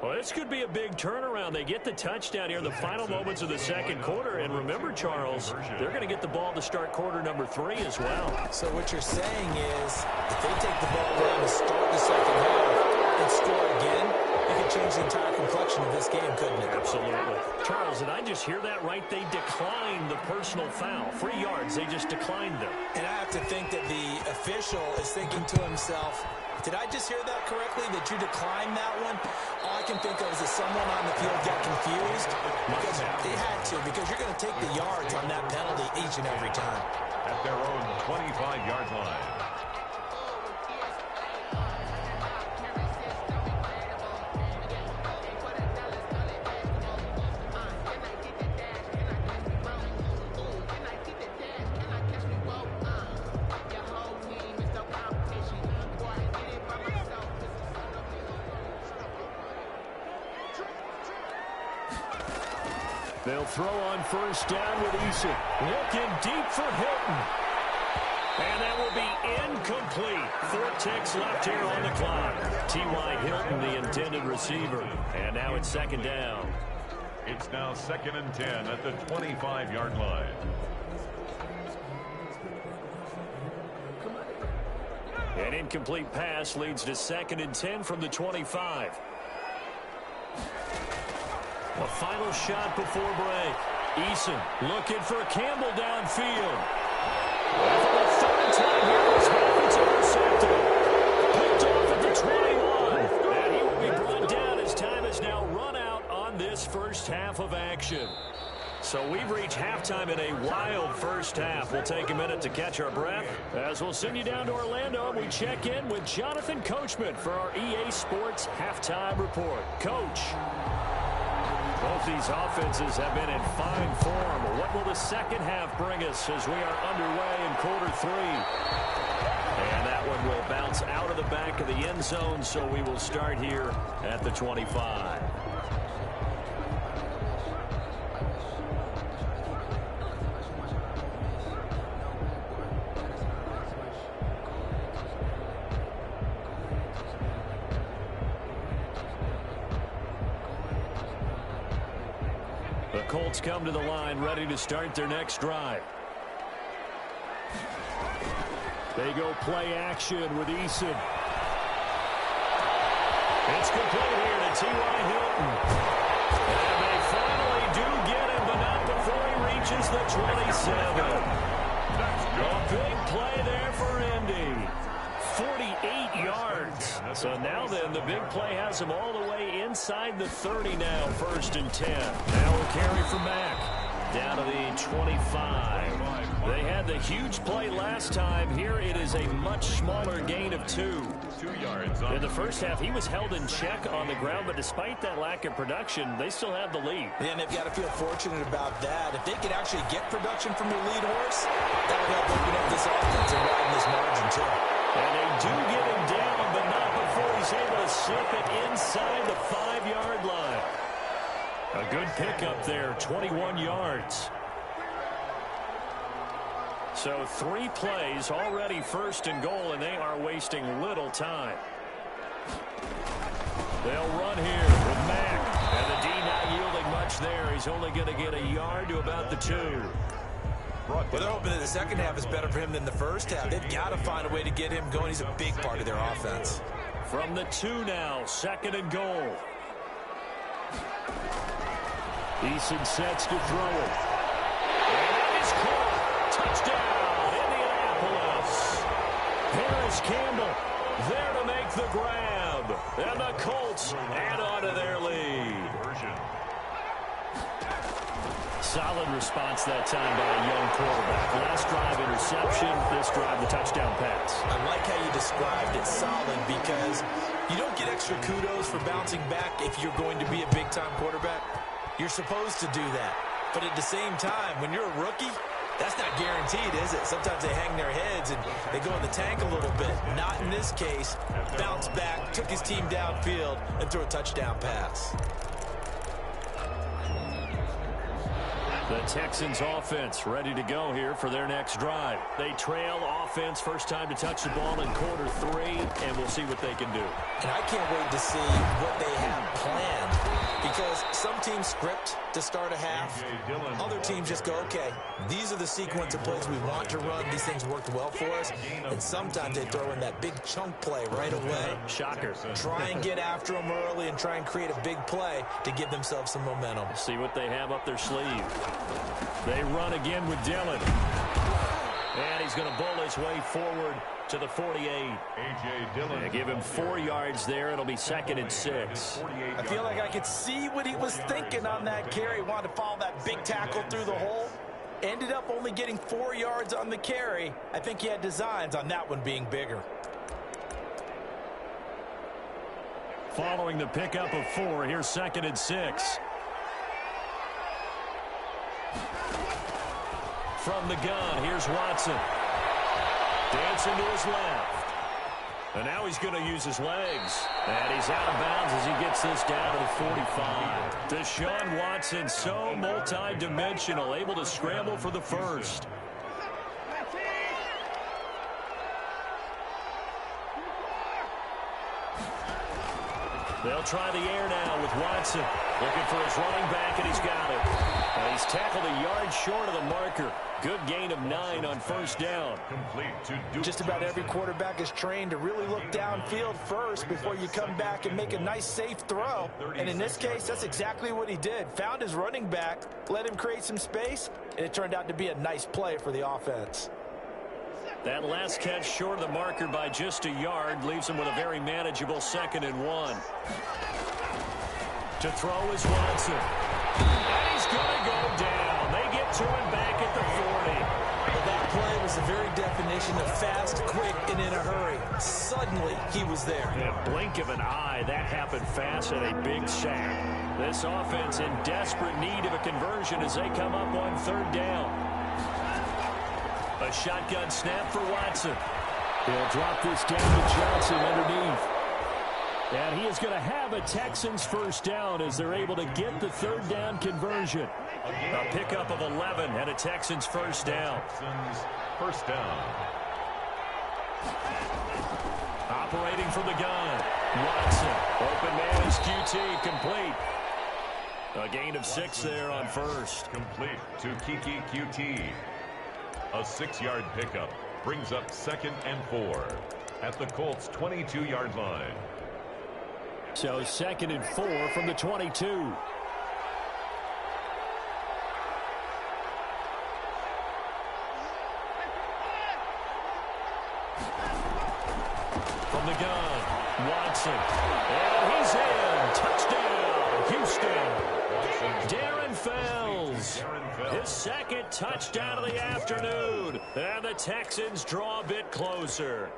Well, this could be a big turnaround. They get the touchdown here in the final moments of the second quarter. And remember, Charles, they're going to get the ball to start quarter number 3 as well. So what you're saying is if they take the ball down to start the second half and score again, it could change the entire complexion of this game, couldn't it? Absolutely. Charles, did I just hear that right? They declined the personal foul. 3 yards, they just declined them. And I have to think that the official is thinking to himself, did I just hear that correctly, that you declined that one? All I can think of is that someone on the field got confused because they had to, because you're going to take the yards on that penalty each and every time. At their own 25-yard line. They'll throw on first down with Eason. Looking deep for Hilton. And that will be incomplete. 4 ticks left here on the clock. T.Y. Hilton, the intended receiver. And now it's second down. It's now 2nd and 10 at the 25-yard line. An incomplete pass leads to 2nd and 10 from the 25. A final shot before break. Eason looking for Campbell downfield. And for the 3rd time here this half, it's intercepted. Picked off at the 21. And he will be brought down as time has now run out on this first half of action. So we've reached halftime in a wild first half. We'll take a minute to catch our breath as we'll send you down to Orlando. We check in with Jonathan Coachman for our EA Sports Halftime Report. Coach. Both these offenses have been in fine form. What will the second half bring us as we are underway in quarter 3? And that one will bounce out of the back of the end zone, so we will start here at the 25. The Colts come to the line ready to start their next drive. They go play action with Eason. It's complete here to T.Y. Hilton. And they finally do get him, but not before he reaches the 27. A big play there for Indy. 48 yards. So now then, the big play has him all the way inside the 30 now, 1st and 10. Now we'll carry from Mack down to the 25. They had the huge play last time. Here it is a much smaller gain of 2. 2 yards. In the first half, he was held in check on the ground, but despite that lack of production, they still have the lead. Yeah, and they've got to feel fortunate about that. If they could actually get production from their lead horse, that would help open up this offense and widen this margin too. And they do get him down, but not before he's able to slip it inside the 5-yard line. A good pickup there, 21 yards. So 3 plays, already 1st and goal, and they are wasting little time. They'll run here with Mack. And the D not yielding much there. He's only going to get a yard to about the 2. Well, they're hoping that the second half is better for him than the first half. They've got to find a way to get him going. He's a big part of their offense. From the 2 now, 2nd and goal. Eason sets to throw it. And it is caught. Touchdown, Indianapolis. Harris Campbell there to make the grab. And the Colts add on to their lead. Solid response that time by a young quarterback. Last drive, interception. This drive, the touchdown pass. I like how you described it, solid, because you don't get extra kudos for bouncing back if you're going to be a big-time quarterback. You're supposed to do that. But at the same time, when you're a rookie, that's not guaranteed, is it? Sometimes they hang their heads and they go in the tank a little bit. Not in this case. Bounced back, took his team downfield, and threw a touchdown pass. The Texans offense ready to go here for their next drive. They trail offense, first time to touch the ball in quarter 3, and we'll see what they can do. And I can't wait to see what they have planned, because some teams script to start a half. Other teams just go, okay, these are the sequence of plays we want to run. These things worked well for us. And sometimes they throw in that big chunk play right away. Shocker. Try and get after them early and try and create a big play to give themselves some momentum. See what they have up their sleeve. They run again with Dillon. And he's going to bowl his way forward to the 48. A.J. Dillon. They give him 4 yards there. It'll be 2nd and 6. I feel like I could see what he was thinking on that carry. Wanted to follow that big tackle through the hole. Ended up only getting 4 yards on the carry. I think he had designs on that one being bigger. Following the pickup of 4, here's 2nd and 6. From the gun, here's Watson. Dancing to his left. And now he's going to use his legs. And he's out of bounds as he gets this down to the 45. Deshaun Watson, so multi-dimensional, able to scramble for the first. They'll try the air now with Watson. Looking for his running back, and he's got it. He's tackled a yard short of the marker. Good gain of 9 on first down. Complete to Just about every quarterback is trained to really look downfield first before you come back and make a nice, safe throw. And in this case, that's exactly what he did. Found his running back, let him create some space, and it turned out to be a nice play for the offense. That last catch short of the marker by just a yard leaves him with a very manageable 2nd and 1. To throw is Watson. And he's going to go down. They get to him back at the 40. Well, that play was the very definition of fast, quick, and in a hurry. Suddenly, he was there. In a blink of an eye, that happened fast and a big sack. This offense in desperate need of a conversion as they come up on 3rd down. A shotgun snap for Watson. He'll drop this down to Johnson underneath. And he is going to have a Texans first down as they're able to get the 3rd down conversion. A pickup of 11 and a Texans first down. First down. Operating from the gun. Watson. Open man is QT. Complete. A gain of 6 there on first. Complete to Kiki QT. A 6-yard pickup brings up 2nd and 4 at the Colts' 22-yard line. So 2nd and 4 from the 22. From the gun, Watson. And he's in. Touchdown, Houston. Darren Fells. His 2nd touchdown of the afternoon. And the Texans draw a bit closer.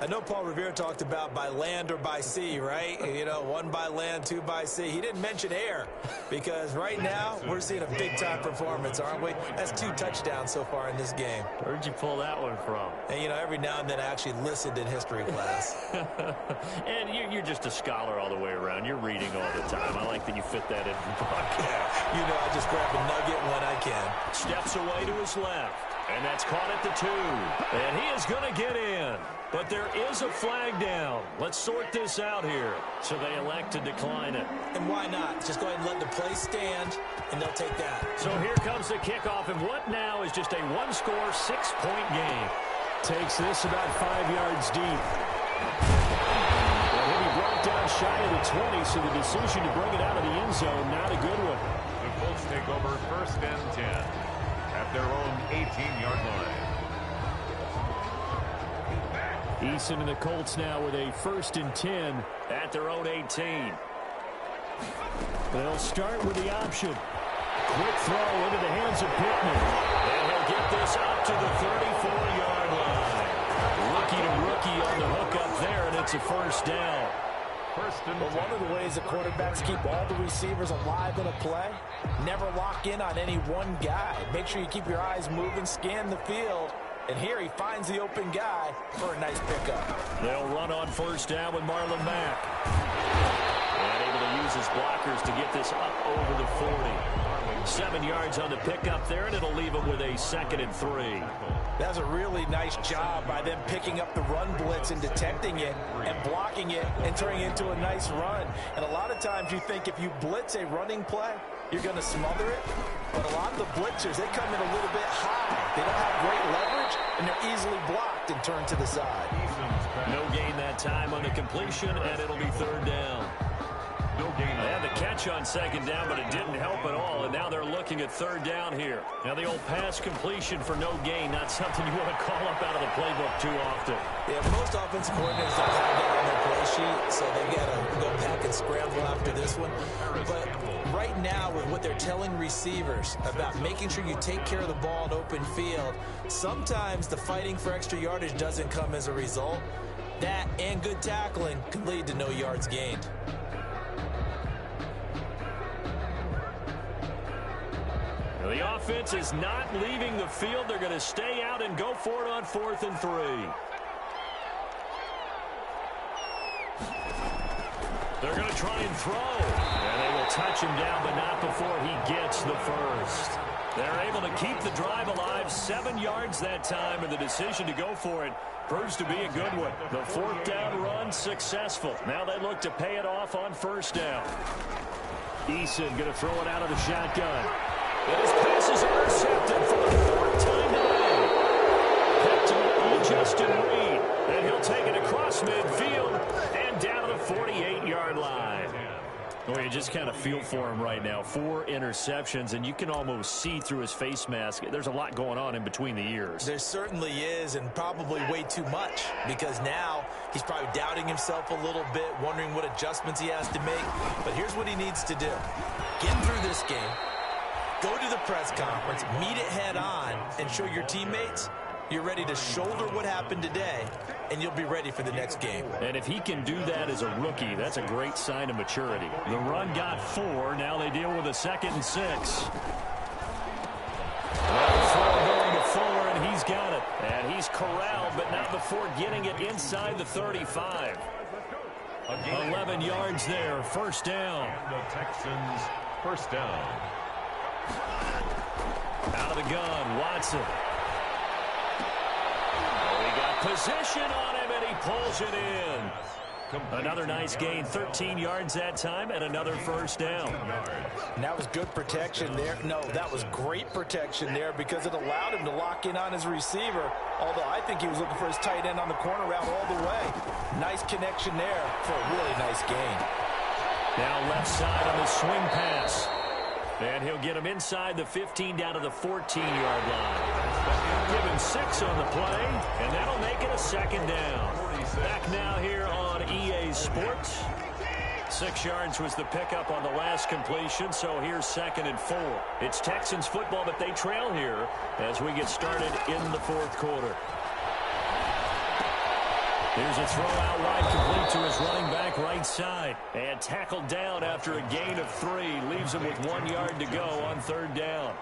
I know Paul Revere talked about by land or by sea, right? You know, 1 by land, 2 by sea. He didn't mention air because right now we're seeing a big-time performance, aren't we? That's 2 touchdowns so far in this game. Where'd you pull that one from? And, you know, every now and then I actually listened in history class. And you're just a scholar all the way around. You're reading all the time. I like that you fit that in the broadcast. You know, I just grab a nugget when I can. Steps away to his left. And that's caught at the 2. And he is going to get in. But there is a flag down. Let's sort this out here. So they elect to decline it. And why not? Just go ahead and let the play stand, and they'll take that. So here comes the kickoff, and what now is just a 1-score, 6-point game. Takes this about 5 yards deep. Well, he'll be brought down shy of the 20, so the decision to bring it out of the end zone, not a good one. The Colts take over 1st and 10 at their own 18-yard line. Eason and the Colts now with a 1st and 10 at their own 18. They'll start with the option. Quick throw into the hands of Pittman. And he'll get this up to the 34-yard line. Rookie to rookie on the hook up there, and it's a first down. But one of the ways the quarterbacks keep all the receivers alive in a play, never lock in on any one guy. Make sure you keep your eyes moving, scan the field. And here he finds the open guy for a nice pickup. They'll run on first down with Marlon Mack. And able to use his blockers to get this up over the 40. 7 yards on the pickup there, and it'll leave him with a 2nd and 3. That's a really nice job by them picking up the run blitz and detecting it and blocking it and turning it into a nice run. And a lot of times you think if you blitz a running play, you're going to smother it. But a lot of the blitzers, they come in a little bit high. They don't have great leverage, and they're easily blocked and turned to the side. No gain that time on the completion, and it'll be 3rd down. No gain. They had the catch on 2nd down, but it didn't help at all, and now they're looking at 3rd down here. Now the old pass completion for no gain, not something you want to call up out of the playbook too often. Yeah, most offensive coordinators don't have that on their play sheet, so they got to go back and scramble after this one. But right now, with what they're telling receivers about making sure you take care of the ball in open field, sometimes the fighting for extra yardage doesn't come as a result. That and good tackling can lead to no yards gained. The offense is not leaving the field. They're going to stay out and go for it on 4th and 3. They're going to try and throw. And they will touch him down, but not before he gets the first. They're able to keep the drive alive, 7 yards that time, and the decision to go for it proves to be a good one. The fourth down run successful. Now they look to pay it off on first down. Eason going to throw it out of the shotgun. And his pass is intercepted for the fourth time today. Picked up Justin Reed. And he'll take it across midfield and down to the 48-yard line. Well, you just kind of feel for him right now. 4 interceptions, and you can almost see through his face mask. There's a lot going on in between the ears. There certainly is, and probably way too much, because now he's probably doubting himself a little bit, wondering what adjustments he has to make. But here's what he needs to do. Get through this game, go to the press conference, meet it head on, and show your teammates you're ready to shoulder what happened today, and you'll be ready for the next game. And if he can do that as a rookie, that's a great sign of maturity. The run got 4. Now they deal with a 2nd and 6. Well, throw going to Fuller, and he's got it. And he's corralled, but not before getting it inside the 35. 11 yards there, first down. The Texans, first down. Out of the gun, Watson. Position on him, and he pulls it in. Another nice gain, 13 yards that time, and another first down. And that was good protection there. No, that was great protection there because it allowed him to lock in on his receiver, although I think he was looking for his tight end on the corner route all the way. Nice connection there for a really nice gain. Now left side on the swing pass. And he'll get him inside the 15 down to the 14-yard line. Give him 6 on the play, and that'll make it a 2nd down. Back now here on EA Sports. 6 yards was the pickup on the last completion, so here's 2nd and 4. It's Texans football, but they trail here as we get started in the fourth quarter. Here's a throw out wide, complete to his running back right side. And tackled down after a gain of 3. Leaves him with 1 yard to go on 3rd down.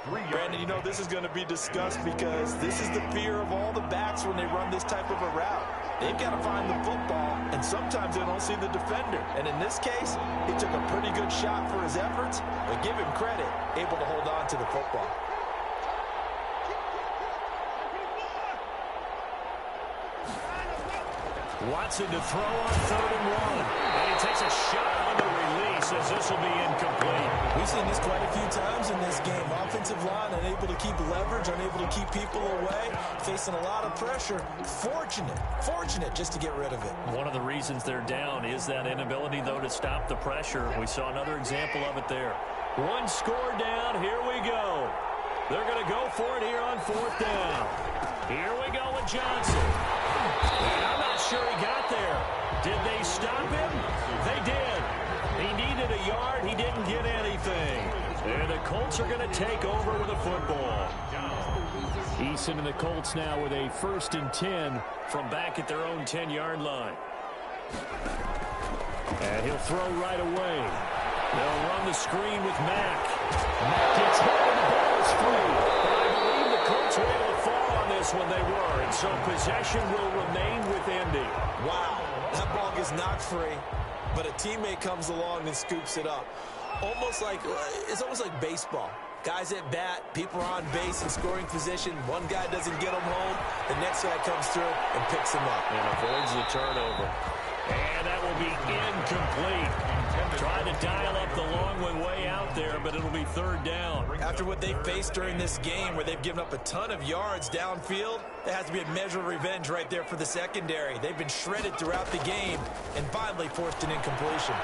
Brandon, you know this is going to be discussed because this is the fear of all the backs when they run this type of a route. They've got to find the football, and sometimes they don't see the defender. And in this case, he took a pretty good shot for his efforts, but give him credit, able to hold on to the football. Watson to throw on 3rd and 1. And he takes a shot on the release as this will be incomplete. We've seen this quite a few times in this game. Offensive line unable to keep leverage, unable to keep people away, facing a lot of pressure. Fortunate just to get rid of it. One of the reasons they're down is that inability, though, to stop the pressure. We saw another example of it there. 1 score down. Here we go. They're going to go for it here on 4th down. Here we go with Johnson. And I'm not sure he got there. Did they stop him? They did. He needed a yard. He didn't get anything. And the Colts are going to take over with a football. Eason and the Colts now with a 1st and 10 from back at their own 10-yard line. And he'll throw right away. They'll run the screen with Mack. Mack gets hit and the ball is free. But I believe the Colts were able to fall on this when they were. And so possession will remain with Indy. Wow, that ball gets knocked free, but a teammate comes along and scoops it up. It's almost like baseball. Guys at bat, people are on base in scoring position. One guy doesn't get him home. The next guy comes through and picks him up. And avoids the turnover. And that will be incomplete. Trying to dial up the long one way out there, but it'll be 3rd down. After what they faced during this game where they've given up a ton of yards downfield, there has to be a measure of revenge right there for the secondary. They've been shredded throughout the game and finally forced an incompletion.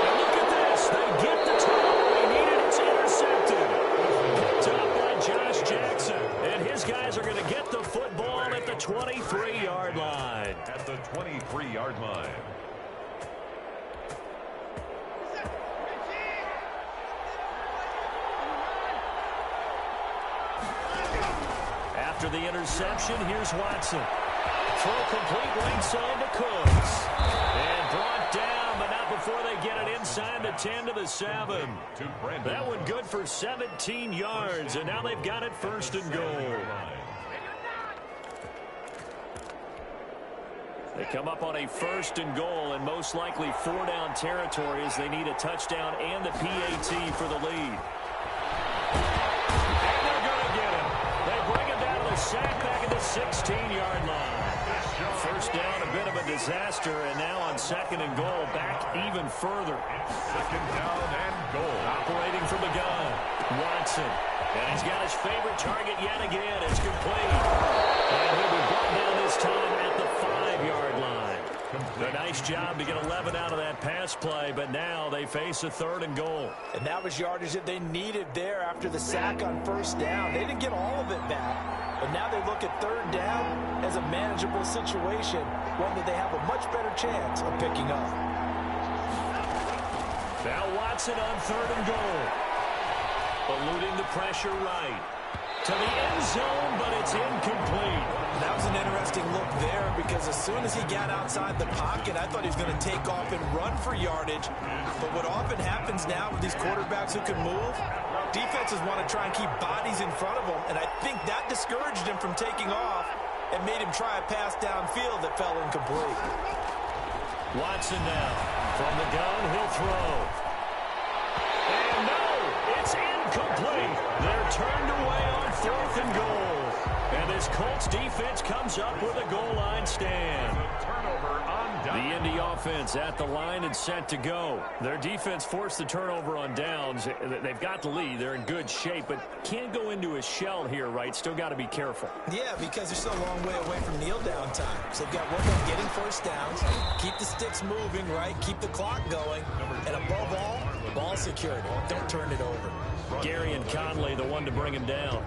And look at this. They get the turnover they needed. It's intercepted. Picked up by Josh Jackson. And his guys are going to get the football at the 23-yard line. At the 23-yard line. After the interception, here's Watson. Throw complete right side to Cooks. And brought down, but not before they get it inside the 10 to the 7. That one good for 17 yards, and now they've got it 1st and goal. They come up on a 1st and goal and most likely 4-down territory as they need a touchdown and the PAT for the lead. And they're going to get him. They bring him down to the sack back at the 16-yard line. 1st down, a bit of a disaster, and now on 2nd and goal, back even further. 2nd down and goal. Operating from the gun, Watson. And he's got his favorite target yet again. It's complete. And he'll be brought down this time at the 5-yard line. A nice job to get 11 out of that pass play, but now they face a 3rd and goal. And that was yardage that they needed there after the sack on 1st down. They didn't get all of it back, but now they look at 3rd down as a manageable situation, one that they have a much better chance of picking up. Now Watson on 3rd and goal. Eluding the pressure right. To the end zone, but it's incomplete. That was an interesting look there because as soon as he got outside the pocket, I thought he was going to take off and run for yardage. But what often happens now with these quarterbacks who can move, defenses want to try and keep bodies in front of them, and I think that discouraged him from taking off and made him try a pass downfield that fell incomplete. Watson now. From the gun, he'll throw. And no, it's incomplete. They're turned away on 4th and goal. And this Colts defense comes up with a goal line stand. Turnover on down. The Indy offense at the line and set to go. Their defense forced the turnover on downs. They've got the lead. They're in good shape, but can't go into a shell here, right? Still got to be careful. Yeah, because they're still a long way away from kneel down time. So they've got to work on getting 1st downs, keep the sticks moving, right? Keep the clock going. And above all, ball security. Don't turn it over. Gary and Conley, the one to bring him down.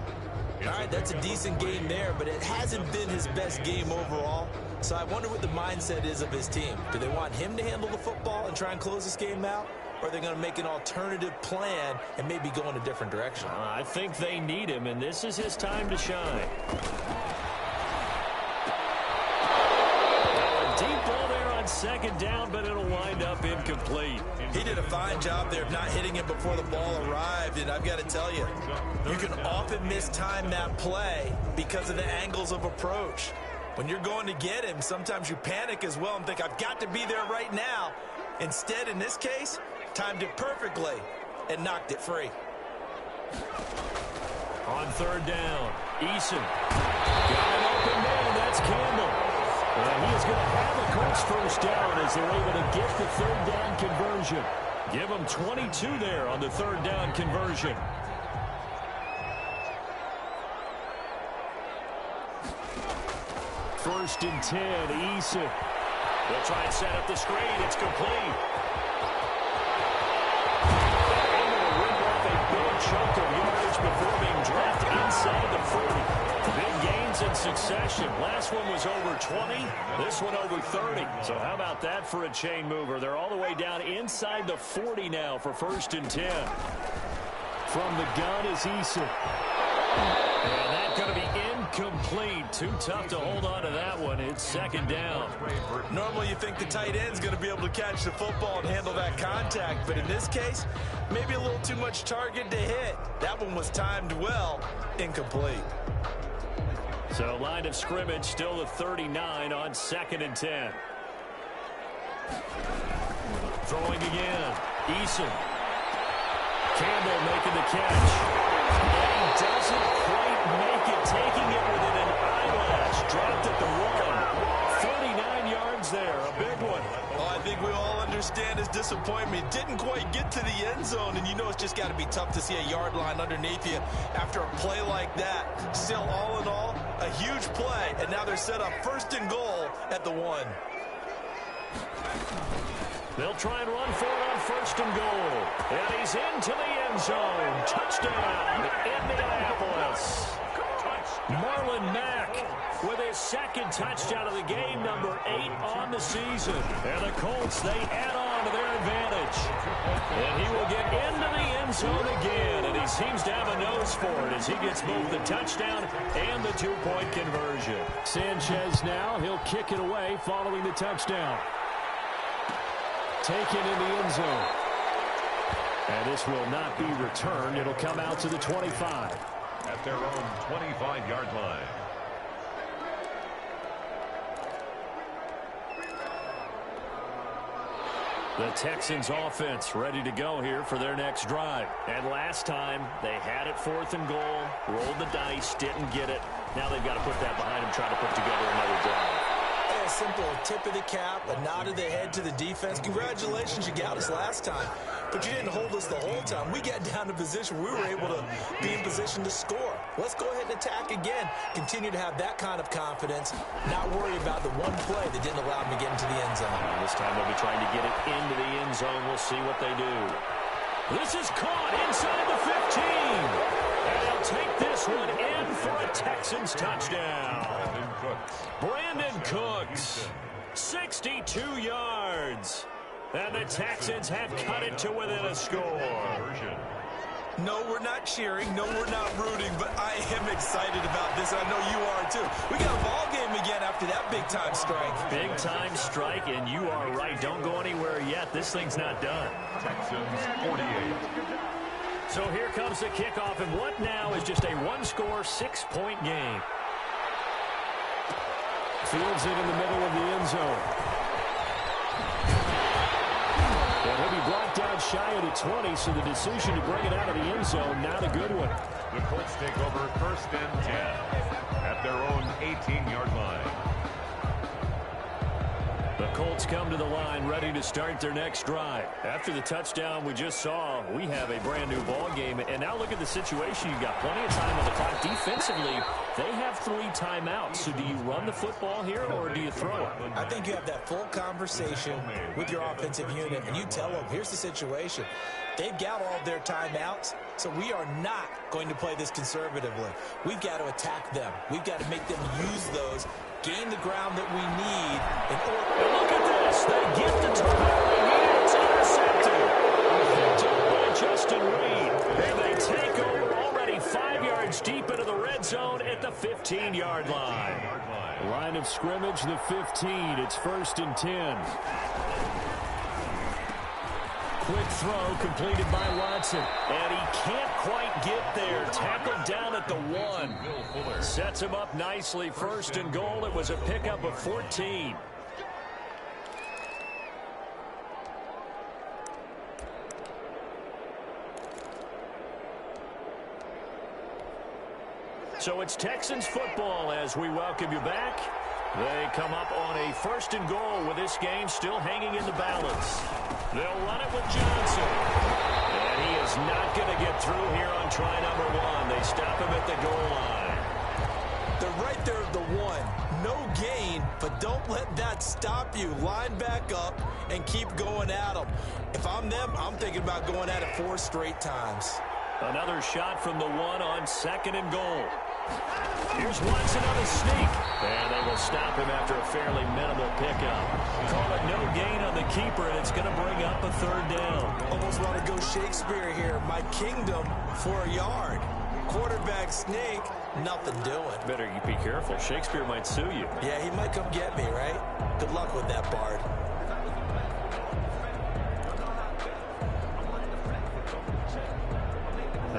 All right, that's a decent game there, but it hasn't been his best game overall. So I wonder what the mindset is of his team. Do they want him to handle the football and try and close this game out? Or are they going to make an alternative plan and maybe go in a different direction? I think they need him, and this is his time to shine. A deep ball there on 2nd down, but it'll wind up incomplete. He did a fine job there of not hitting it before the ball arrived, and I've got to tell you, you can often mistime that play because of the angles of approach. When you're going to get him, sometimes you panic as well and think, I've got to be there right now. Instead, in this case, timed it perfectly and knocked it free. On 3rd down, Eason. Got an open man, that's Campbell. And he is going to have a Colts 1st down as they're able to get the 3rd down conversion. Give them 22 there on the 3rd down conversion. First and 10, Eason. They'll try and set up the screen. It's complete. Able to rip off a big chunk of yardage before being dropped inside the 40. Big gains in succession. Last one was over 20. This one over 30. So how about that for a chain mover? They're all the way down inside the 40 now for 1st and 10. From the gun is Eason. And that's going to be incomplete. Too tough to hold on to that one. It's 2nd down. Normally you think the tight end's going to be able to catch the football and handle that contact, but in this case, maybe a little too much target to hit. That one was timed well. Incomplete. So line of scrimmage still the 39 on 2nd and 10. Throwing again. Eason. Campbell making the catch. And he doesn't quite make it, taking it within an eyelash. Dropped at the 1. 49 yards there, a big one. Well, I think we all understand his disappointment. Didn't quite get to the end zone, and you know it's just got to be tough to see a yard line underneath you after a play like that. Still, all in all, a huge play, and now they're set up 1st and goal at the 1. They'll try and run for it on 1st and goal. And he's into the end zone. Touchdown, Indianapolis. Marlon Mack with his 2nd touchdown of the game, number 8 on the season. And the Colts, they add on to their advantage. And he will get into the end zone again. And he seems to have a nose for it as he gets both the touchdown and the 2-point conversion. Sanchez now, he'll kick it away following the touchdown. Taken in the end zone. And this will not be returned. It'll come out to the 25. At their own 25-yard line. The Texans offense ready to go here for their next drive. And last time, they had it 4th and goal, rolled the dice, didn't get it. Now they've got to put that behind them, try to put together another drive. A simple tip of the cap, a nod of the head to the defense. Congratulations, you got us last time. But you didn't hold us the whole time. We got down to position. We were able to be in position to score. Let's go ahead and attack again. Continue to have that kind of confidence. Not worry about the one play that didn't allow them to get into the end zone. This time they'll be trying to get it into the end zone. We'll see what they do. This is caught inside the 15. And they'll take this one in for a Texans touchdown. Brandon Cooks, 62 yards. And the Texans have cut it to within a score. No, we're not cheering. No, we're not rooting. But I am excited about this. And I know you are, too. We got a ball game again after that big-time strike. Big-time strike, and you are right. Don't go anywhere yet. This thing's not done. Texans 48. So here comes the kickoff, and what now is just a one-score, 6-point game. Fields it in the middle of the end zone. And he'll be brought down shy of the 20, so the decision to bring it out of the end zone, not a good one. The Colts take over 1st and 10 at their own 18-yard line. The Colts come to the line ready to start their next drive. After the touchdown we just saw, we have a brand new ball game. And now look at the situation. You've got plenty of time on the clock. Defensively, they have 3 timeouts. So do you run the football here or do you throw it? I think you have that full conversation with your offensive unit, and you tell them, here's the situation. They've got all of their timeouts, so we are not going to play this conservatively. We've got to attack them. We've got to make them use those, gain the ground that we need in order. And look at this. They get the turnover they need. It's intercepted. Picked by Justin Reed. And they take over already 5 yards deep into the red zone at the 15-yard line. Line of scrimmage, the 15. It's 1st and 10. Quick throw completed by Watson. And he can't quite get there. Tackled down at the 1. Sets him up nicely. 1st and goal. It was a pickup of 14. So it's Texans football as we welcome you back. They come up on a 1st and goal with this game still hanging in the balance. They'll run it with Johnson. And he is not going to get through here on try number 1. They stop him at the goal line. They're right there at the 1. No gain, but don't let that stop you. Line back up and keep going at them. If I'm them, I'm thinking about going at it 4 straight times. Another shot from the 1 on 2nd and goal. Here's Watson on a sneak. And they will stop him after a fairly minimal pickup. Call it no gain on the keeper, and it's going to bring up a 3rd down. Almost want to go Shakespeare here. My kingdom for a yard. Quarterback sneak, nothing doing. Better you be careful. Shakespeare might sue you. Yeah, he might come get me, right? Good luck with that, Bard.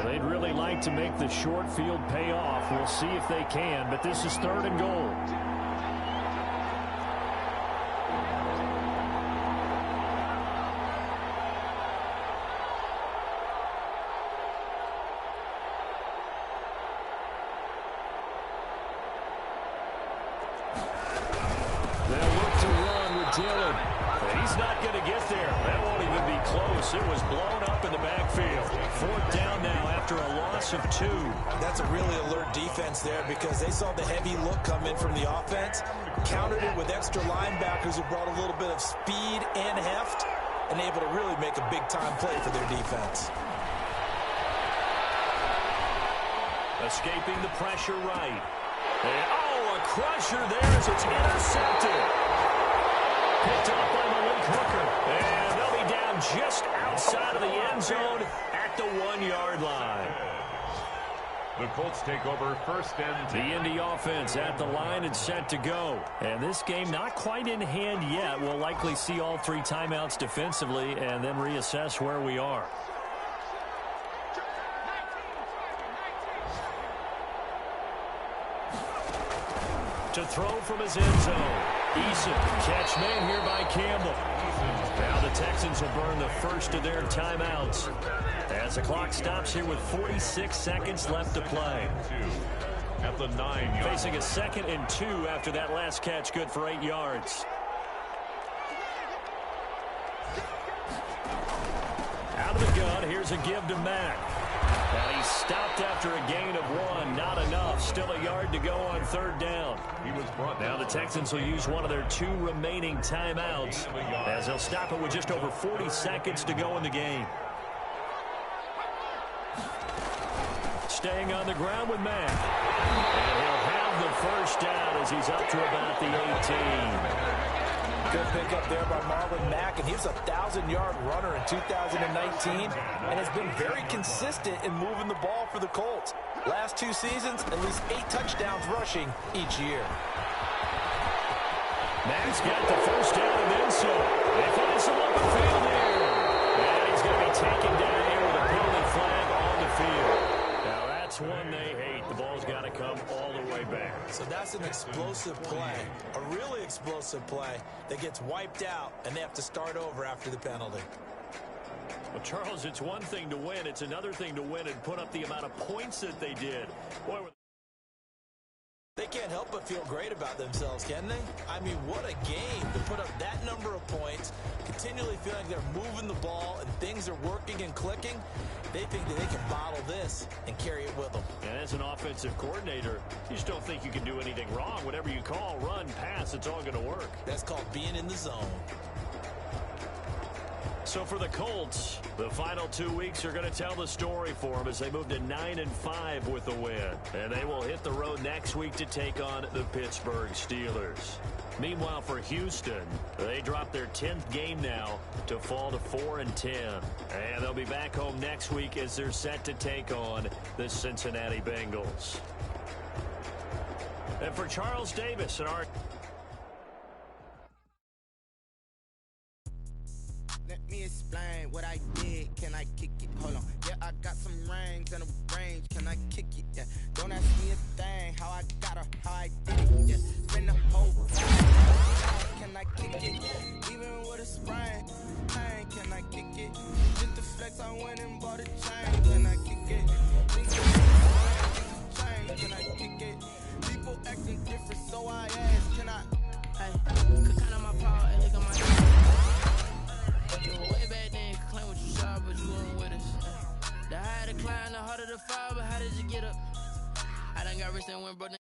They'd really like to make the short field pay off. We'll see if they can, but this is 3rd and goal. They'll look to run with Dillon. And he's not going to get there. That won't even be close. It was blown up in the backfield. 4th down now after a loss of 2. That's a really alert defense there because they saw the heavy look come in from the offense, countered it with extra linebackers who brought a little bit of speed and heft, and able to really make a big-time play for their defense. Escaping the pressure right. And, a crusher there as it's intercepted. Picked up by Malik Hooker. And they'll be down just outside of the end zone at the 1-yard line. The Colts take over 1st and 10. The Indy offense at the line and set to go. And this game not quite in hand yet. We'll likely see all 3 timeouts defensively and then reassess where we are. To throw from his end zone. Eason, catch made here by Campbell. Now the Texans will burn the first of their timeouts as the clock stops here with 46 seconds left to play. At the 9-yard. Facing a 2nd and 2 after that last catch, good for 8 yards. Out of the gun, here's a give to Mack. And he stopped after a gain of 1. Not enough. Still a yard to go on 3rd down. He was brought down. Now the Texans will use one of their 2 remaining timeouts as they'll stop it with just over 40 seconds to go in the game. Staying on the ground with Mack. And he'll have the first down as he's up to about the 18. Good pickup there by Marlon Mack, and he's a 1,000-yard runner in 2019 and has been very consistent in moving the ball for the Colts. Last 2 seasons, at least 8 touchdowns rushing each year. Mack's got the first down and then some. They find some open field here. And he's going to be taken down here with a penalty flag on the field. Now that's one they hate. The ball's got to come all the way back. So that's an explosive play, a really explosive play that gets wiped out, and they have to start over after the penalty. Well, Charles, it's one thing to win. It's another thing to win and put up the amount of points that they did. Boy, they can't help but feel great about themselves, can they? I mean, what a game to put up that number of points, continually feeling like they're moving the ball and things are working and clicking. They think that they can bottle this and carry it with them. And as an offensive coordinator, you just don't think you can do anything wrong. Whatever you call, run, pass, it's all going to work. That's called being in the zone. So for the Colts, the final 2 weeks are going to tell the story for them as they move to 9-5 with a win. And they will hit the road next week to take on the Pittsburgh Steelers. Meanwhile, for Houston, they drop their 10th game now to fall to 4-10. And they'll be back home next week as they're set to take on the Cincinnati Bengals. And for Charles Davis and our... Let me explain what I did. Can I kick it? Hold on. Yeah, I got some rings and a range. Can I kick it? Yeah. Don't ask me a thing. How I got her, how I did it. Yeah. Spend the whole time. Can I kick it? Even with a sprain. Pain. Can I kick it? Just the flex, I went and bought a chain. Can I kick it? Can I kick it? People acting different, so I ask. Can I? Hey, could count on my power and look on my. You were way back then, you could claim what you saw, but you weren't with us. The higher the climb, the harder the fall, but how did you get up? I done got rich and went broke.